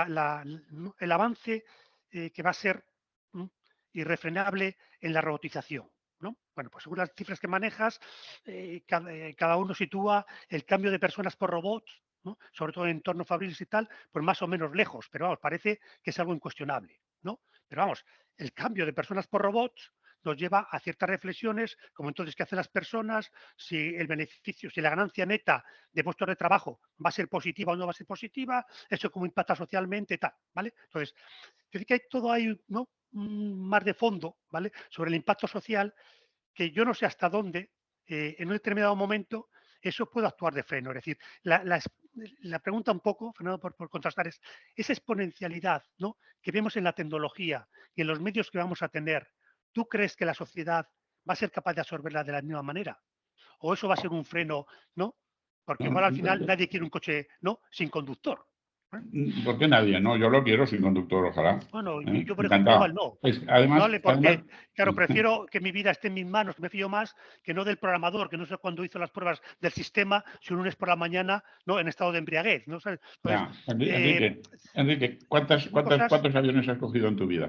avance que va a ser irrefrenable en la robotización, ¿no? Bueno, pues según las cifras que manejas, cada uno sitúa el cambio de personas por robots ¿no? Sobre todo en entornos fabriles y tal, pues más o menos lejos, pero vamos, parece que es algo incuestionable, ¿no? Pero vamos, el cambio de personas por robots nos lleva a ciertas reflexiones, como entonces qué hacen las personas, si el beneficio, si la ganancia neta de puestos de trabajo va a ser positiva o no va a ser positiva, eso cómo impacta socialmente, tal, ¿vale? Entonces, creo que hay todo ahí, ¿no? Más de fondo, ¿vale? Sobre el impacto social, que yo no sé hasta dónde, en un determinado momento, eso puede actuar de freno. Es decir, la pregunta un poco, Fernando, por contrastar, es esa exponencialidad, ¿no?, que vemos en la tecnología y en los medios que vamos a tener. ¿Tú crees que la sociedad va a ser capaz de absorberla de la misma manera? ¿O eso va a ser un freno, ¿no? Porque igual al final nadie quiere un coche, ¿no?, sin conductor. ¿Por qué nadie? No, yo lo quiero sin conductor, ojalá. Bueno, yo por ejemplo Encantado. igual no. Además, Vale, porque, claro, prefiero que mi vida esté en mis manos, que me fío más, que no del programador, que no sé cuándo hizo las pruebas del sistema, si un lunes por la mañana, ¿no?, en estado de embriaguez, ¿no? Pues, ya, Enrique, ¿cuántos aviones has cogido en tu vida?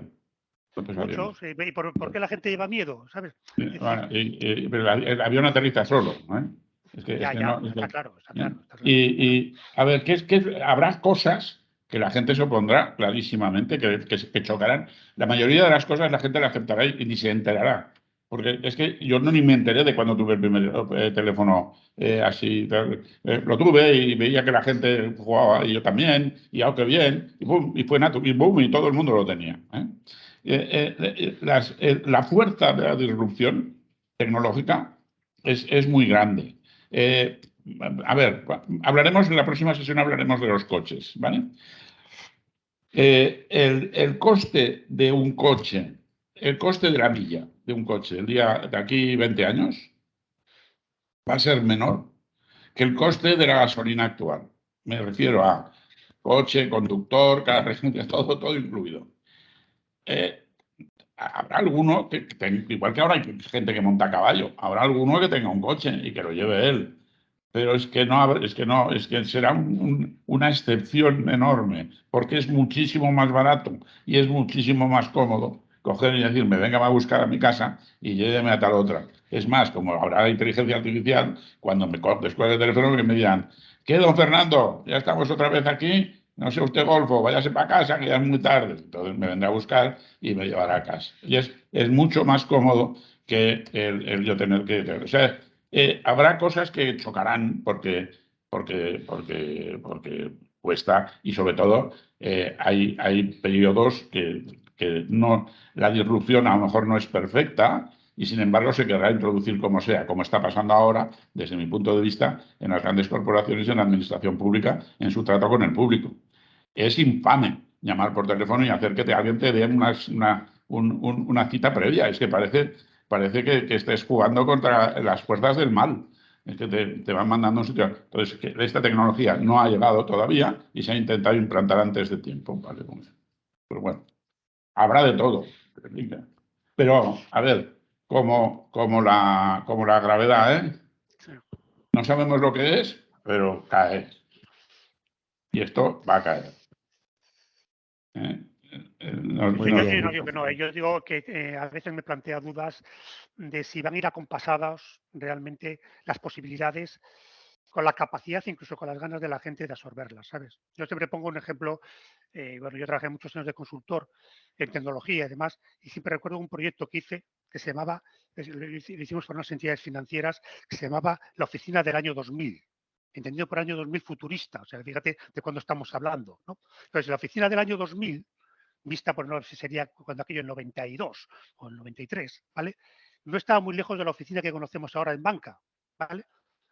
¿Cuántos muchos. aviones? ¿Y por qué la gente lleva miedo? ¿Sabes? Bueno, pero el avión aterriza solo, ¿eh? Está claro, está claro. Y a ver, habrá cosas que la gente se opondrá clarísimamente, que chocarán. La mayoría de las cosas la gente la aceptará y ni se enterará. Porque es que yo ni me enteré de cuando tuve el primer teléfono así. Lo tuve y veía que la gente jugaba y yo también, y qué bien, y boom, y fue natural, y boom, y todo el mundo lo tenía. La fuerza de la disrupción tecnológica es muy grande. A ver, hablaremos en la próxima sesión, hablaremos de los coches, ¿vale? El coste de un coche, el coste de la milla de un coche el día de aquí 20 años va a ser menor que el coste de la gasolina actual. Me refiero a coche, conductor, todo incluido. Habrá alguno, igual que ahora hay gente que monta a caballo, habrá alguno que tenga un coche y que lo lleve él. Pero es que será una excepción enorme, porque es muchísimo más barato y es muchísimo más cómodo coger y decirme, venga a buscar a mi casa y lléveme a tal otra. Es más, como habrá inteligencia artificial, cuando me descuelgue el teléfono que me digan, ¿qué, don Fernando? Ya estamos otra vez aquí, no sé usted, Golfo, váyase para casa, que ya es muy tarde. Entonces me vendrá a buscar y me llevará a casa. Y es mucho más cómodo que el yo tener que... O sea, habrá cosas que chocarán porque cuesta y sobre todo hay periodos que no, la disrupción a lo mejor no es perfecta y sin embargo se querrá introducir como sea, como está pasando ahora, desde mi punto de vista, en las grandes corporaciones y en la administración pública, en su trato con el público. Es infame llamar por teléfono y hacer que alguien te dé una cita previa. Es que parece que estés jugando contra las fuerzas del mal. Es que te van mandando a un sitio. Entonces, que esta tecnología no ha llegado todavía y se ha intentado implantar antes de tiempo. ¿Vale? Pero bueno, habrá de todo. Pero, a ver, como la gravedad, ¿eh? No sabemos lo que es, pero cae. Y esto va a caer. Yo digo que a veces me plantea dudas de si van a ir acompasadas realmente las posibilidades con la capacidad, incluso con las ganas de la gente de absorberlas, ¿sabes? Yo siempre pongo un ejemplo, bueno, yo trabajé muchos años de consultor en tecnología y demás, y siempre recuerdo un proyecto que hice que se llamaba, lo hicimos para unas entidades financieras, que se llamaba la Oficina del Año 2000, entendido por año 2000 futurista, o sea, fíjate de cuándo estamos hablando, ¿no? Entonces, la Oficina del Año 2000, vista por, no sé si sería cuando aquello en 92 o en 93, ¿vale? No estaba muy lejos de la oficina que conocemos ahora en banca, ¿vale?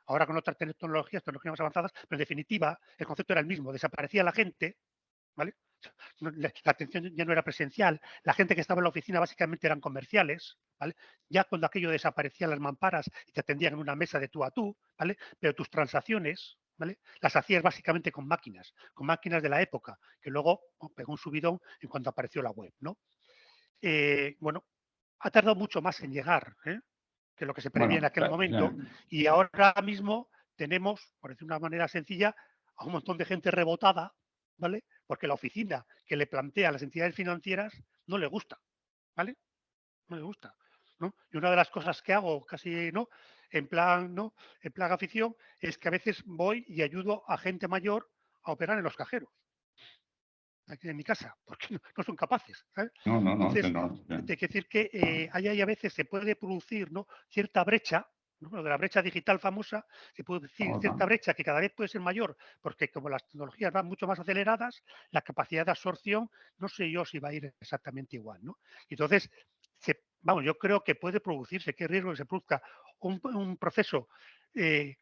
Ahora con otras tecnologías más avanzadas, pero en definitiva el concepto era el mismo, desaparecía la gente, ¿vale? La atención ya no era presencial, la gente que estaba en la oficina básicamente eran comerciales, ¿vale? Ya cuando aquello desaparecían las mamparas y te atendían en una mesa de tú a tú, ¿vale? Pero tus transacciones, ¿vale?, las hacías básicamente con máquinas de la época, que luego pegó un subidón en cuanto apareció la web, ¿no? Bueno, ha tardado mucho más en llegar, que lo que se preveía en aquel momento, y ahora mismo tenemos, por decir de una manera sencilla, a un montón de gente rebotada, ¿vale? Porque la oficina que le plantea a las entidades financieras no le gusta, ¿vale? No le gusta. ¿no? Y una de las cosas que hago casi, ¿no? En plan afición, es que a veces voy y ayudo a gente mayor a operar en los cajeros, aquí en mi casa, porque no son capaces, ¿sabes? No, Entonces, no. hay que decir que ahí a veces se puede producir, ¿no? Cierta brecha, ¿no? Lo de la brecha digital famosa, se puede decir cierta brecha que cada vez puede ser mayor, porque como las tecnologías van mucho más aceleradas, la capacidad de absorción, no sé yo si va a ir exactamente igual, ¿no? Entonces, vamos, yo creo que puede producirse, qué riesgo que se produzca un proceso de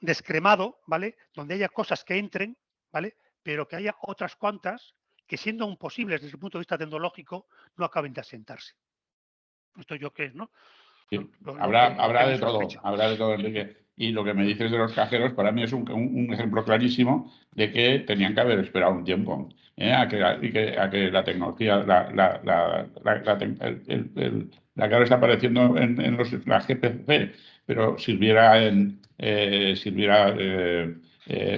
descremado, ¿vale? Donde haya cosas que entren, ¿vale? Pero que haya otras cuantas que, siendo aún posibles desde el punto de vista tecnológico, no acaben de asentarse. Esto yo qué, ¿no? Sí. Habrá de todo, Enrique. Y lo que me dices de los cajeros, para mí es un ejemplo clarísimo de que tenían que haber esperado un tiempo a que la tecnología, la que ahora está apareciendo en la GPC, pero sirviera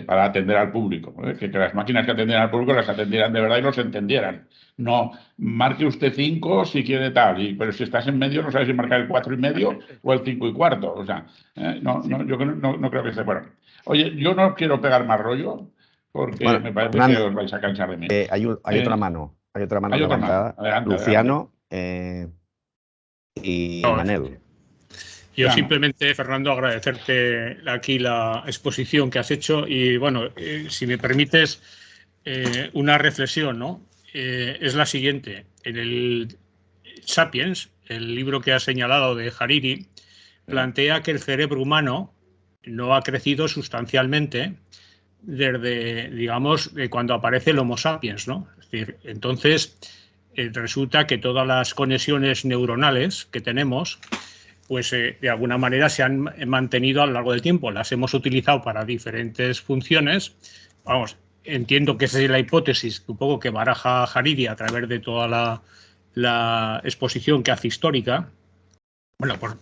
para atender al público, que las máquinas que atendieran al público las atendieran de verdad y los entendieran. No, marque usted 5 si quiere tal, pero si estás en medio no sabes si marcar el 4,5 o el 5,25. O sea, yo no creo que esté bueno. Oye, yo no quiero pegar más rollo porque me parece que os vais a cansar de mí. Hay otra mano levantada. Adelante, Luciano y Manel. Yo simplemente, Fernando, agradecerte aquí la exposición que has hecho y, bueno, si me permites una reflexión, ¿no? Es la siguiente. En el Sapiens, el libro que has señalado de Hariri, plantea que el cerebro humano no ha crecido sustancialmente desde, digamos, de cuando aparece el Homo sapiens, ¿no? Es decir, entonces resulta que todas las conexiones neuronales que tenemos, pues de alguna manera se han mantenido a lo largo del tiempo. Las hemos utilizado para diferentes funciones. Vamos, entiendo que esa es la hipótesis un poco que baraja Hariri a través de toda la exposición que hace histórica. Bueno, por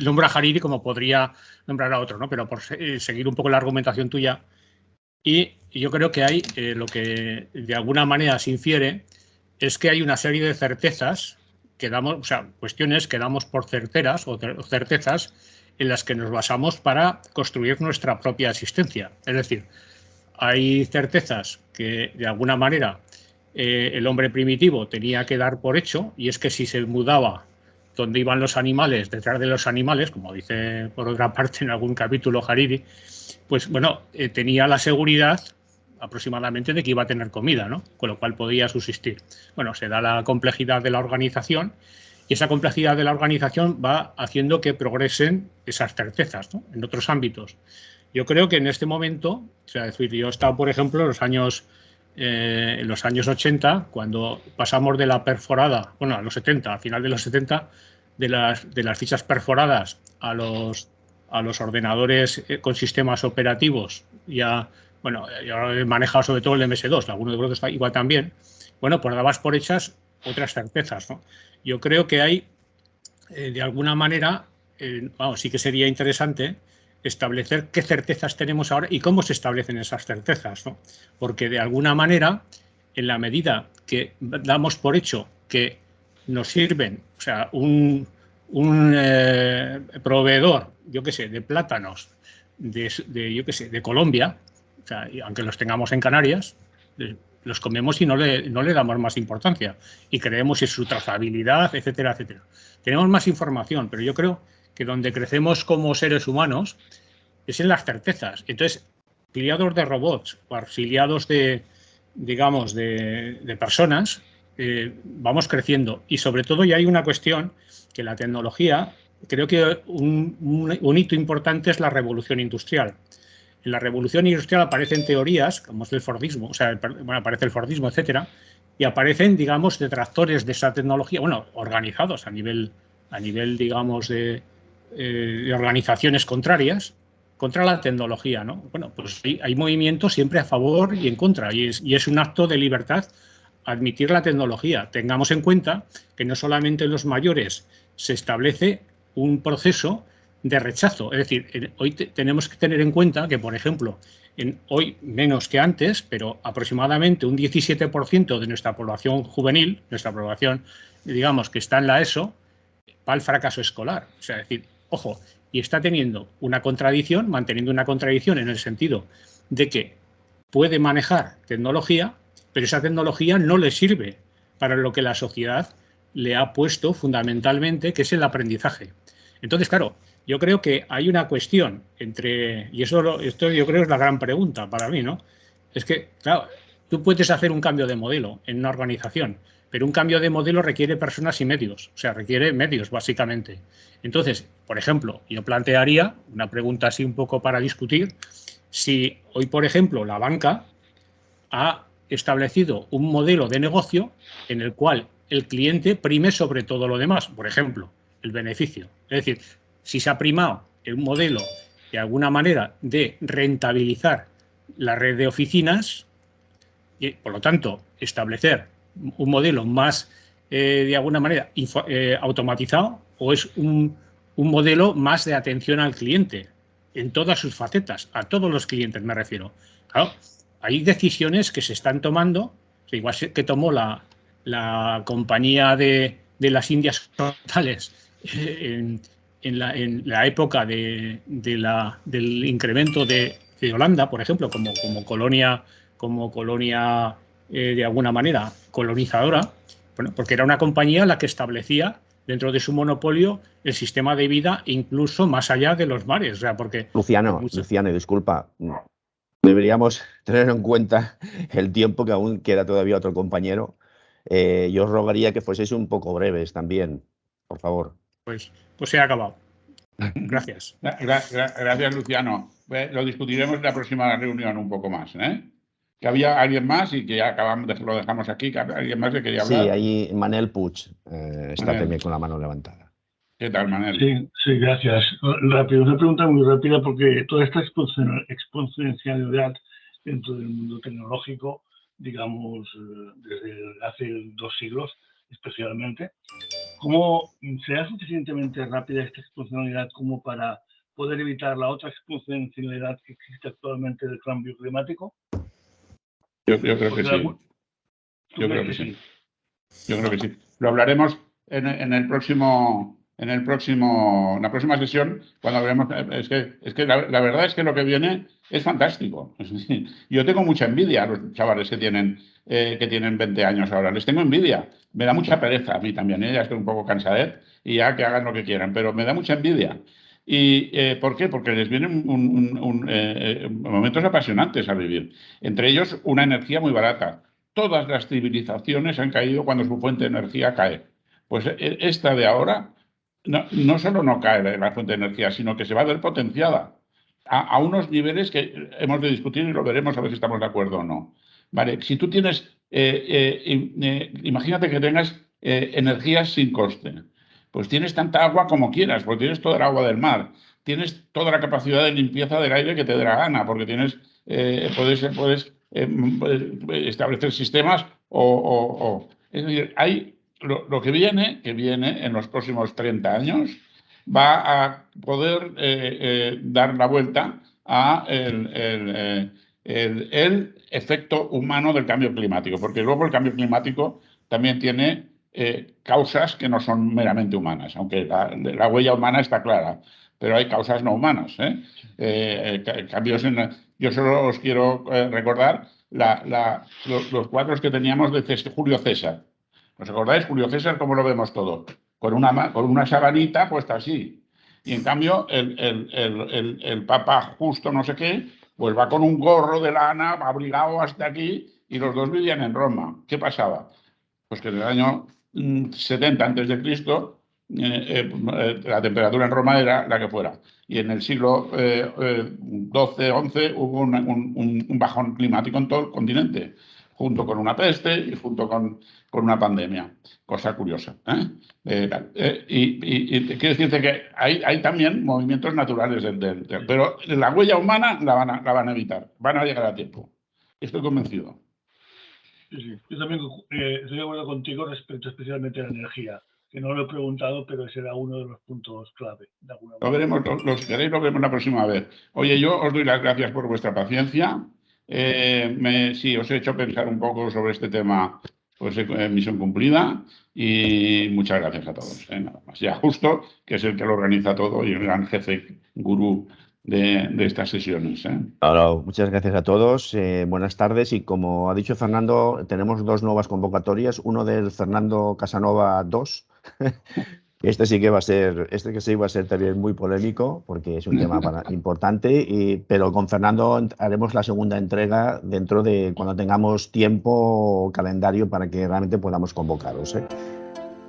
nombrar a Hariri como podría nombrar a otro, ¿no? Pero por seguir un poco la argumentación tuya. Y yo creo que hay lo que de alguna manera se infiere es que hay una serie de certezas que damos, o sea, cuestiones que damos por certeras o certezas en las que nos basamos para construir nuestra propia existencia. Es decir, hay certezas que de alguna manera el hombre primitivo tenía que dar por hecho, y es que si se mudaba donde iban los animales, detrás de los animales, como dice por otra parte en algún capítulo Hariri, pues bueno, tenía la seguridad aproximadamente de que iba a tener comida, ¿no? Con lo cual podía subsistir. Bueno, se da la complejidad de la organización y esa complejidad de la organización va haciendo que progresen esas certezas, ¿no? En otros ámbitos. Yo creo que en este momento, o sea, es decir, yo he estado, por ejemplo, en los años 80, cuando pasamos de la perforada, bueno, a los 70, al final de los 70, de las fichas perforadas a los ordenadores con sistemas operativos, ya, bueno, yo he manejado sobre todo el MS2, algunos de vosotros igual también, bueno, pues dabas por hechas otras certezas, ¿no? Yo creo que hay, de alguna manera, vamos, sí que sería interesante establecer qué certezas tenemos ahora y cómo se establecen esas certezas, ¿no? Porque de alguna manera, en la medida que damos por hecho que nos sirven, o sea, un proveedor, yo qué sé, de plátanos de Colombia, o sea, aunque los tengamos en Canarias, los comemos y no le damos más importancia y creemos en su trazabilidad, etcétera, etcétera. Tenemos más información, pero yo creo que donde crecemos como seres humanos es en las certezas. Entonces, auxiliados de robots o auxiliados de personas, vamos creciendo. Y sobre todo ya hay una cuestión que la tecnología, creo que un hito importante es la revolución industrial. En la revolución industrial aparecen teorías, como es el Fordismo, o sea, bueno, aparece el Fordismo, etcétera, y aparecen, digamos, detractores de esa tecnología, bueno, organizados a nivel digamos, de organizaciones contrarias contra la tecnología, ¿no? Bueno, pues hay movimientos siempre a favor y en contra, y es un acto de libertad admitir la tecnología. Tengamos en cuenta que no solamente en los mayores se establece un proceso de rechazo. Es decir, hoy tenemos que tener en cuenta que, por ejemplo, hoy menos que antes, pero aproximadamente un 17% de nuestra población juvenil, nuestra población, digamos, que está en la ESO, va al fracaso escolar. O sea, es decir, ojo, y está teniendo una contradicción, manteniendo una contradicción en el sentido de que puede manejar tecnología, pero esa tecnología no le sirve para lo que la sociedad le ha puesto fundamentalmente, que es el aprendizaje. Entonces, claro, yo creo que hay una cuestión entre, y esto yo creo es la gran pregunta para mí, ¿no? Es que, claro, tú puedes hacer un cambio de modelo en una organización, pero un cambio de modelo requiere personas y medios, o sea, requiere medios, básicamente. Entonces, por ejemplo, yo plantearía una pregunta así un poco para discutir, si hoy, por ejemplo, la banca ha establecido un modelo de negocio en el cual el cliente prime sobre todo lo demás, por ejemplo, el beneficio. Es decir, si se ha primado un modelo de alguna manera de rentabilizar la red de oficinas y, por lo tanto, establecer un modelo más, de alguna manera, automatizado, o es un modelo más de atención al cliente en todas sus facetas, a todos los clientes me refiero. Claro, hay decisiones que se están tomando, igual que tomó la compañía de las Indias Orientales en la época del incremento de Holanda, por ejemplo, como colonia de alguna manera colonizadora, bueno, porque era una compañía la que establecía dentro de su monopolio el sistema de vida incluso más allá de los mares. O sea, porque Luciano, disculpa, deberíamos tener en cuenta el tiempo que aún queda todavía otro compañero. Yo os rogaría que fueseis un poco breves también, por favor. Pues se ha acabado. Gracias. Gracias, Luciano. Lo discutiremos en la próxima reunión un poco más, ¿eh? Que había alguien más y que ya lo dejamos aquí. Que alguien más que quería hablar. Sí, ahí Manel Puig está Manel, también con la mano levantada. ¿Qué tal, Manel? Sí, gracias. Rápido, una pregunta muy rápida, porque toda esta exponencialidad dentro del mundo tecnológico, digamos, desde hace 2 siglos especialmente, ¿cómo será suficientemente rápida esta exponencialidad como para poder evitar la otra exponencialidad que existe actualmente del cambio climático? Yo creo que sí. Yo creo que sí. Yo creo que sí. Lo hablaremos en la próxima sesión, cuando veremos. Es que la verdad es que lo que viene es fantástico. Yo tengo mucha envidia a los chavales que tienen 20 años ahora. Les tengo envidia. Me da mucha pereza a mí también. Ya estoy un poco cansadet y ya que hagan lo que quieran, pero me da mucha envidia. ¿Y por qué? Porque les vienen momentos apasionantes a vivir. Entre ellos, una energía muy barata. Todas las civilizaciones han caído cuando su fuente de energía cae. Pues esta de ahora no solo no cae la fuente de energía, sino que se va a ver potenciada a unos niveles que hemos de discutir y lo veremos a ver si estamos de acuerdo o no. Vale, si tú tienes, imagínate que tengas energías sin coste. Pues tienes tanta agua como quieras, porque tienes toda el agua del mar, tienes toda la capacidad de limpieza del aire que te dé la gana, porque tienes, puedes establecer sistemas es decir, hay lo que viene en los próximos 30 años va a poder dar la vuelta a el efecto humano del cambio climático, porque luego el cambio climático también tiene causas que no son meramente humanas, aunque la huella humana está clara, pero hay causas no humanas. Cambios yo solo os quiero recordar los cuadros que teníamos de Julio César. ¿Os acordáis? Julio César, ¿cómo lo vemos todo? Con una sabanita puesta así. Y en cambio, el Papa Justo no sé qué, pues va con un gorro de lana, abrigado hasta aquí, y los dos vivían en Roma. ¿Qué pasaba? Pues que en el año 70 a.C., la temperatura en Roma era la que fuera. Y en el siglo XII-XI hubo un bajón climático en todo el continente, junto con una peste y junto con una pandemia. Cosa curiosa. Y quiero decirte que hay también movimientos naturales, pero la huella humana la van a evitar, van a llegar a tiempo. Estoy convencido. Sí. Yo también estoy de acuerdo contigo respecto especialmente a la energía, que no lo he preguntado, pero será uno de los puntos clave. Lo veremos, si queréis, lo veremos la próxima vez. Oye, yo os doy las gracias por vuestra paciencia. Sí, os he hecho pensar un poco sobre este tema, pues misión cumplida, y muchas gracias a todos. Nada más. Y a Justo, que es el que lo organiza todo y el gran jefe gurú de estas sesiones. Muchas gracias a todos. Buenas tardes. Y como ha dicho Fernando, tenemos 2 nuevas convocatorias. Uno del Fernando Casanova 2. Este sí que va a ser, también muy polémico porque es un tema importante, pero con Fernando haremos la segunda entrega dentro de cuando tengamos tiempo o calendario para que realmente podamos convocaros.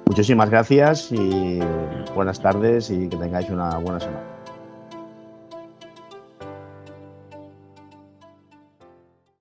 Muchísimas gracias y buenas tardes y que tengáis una buena semana.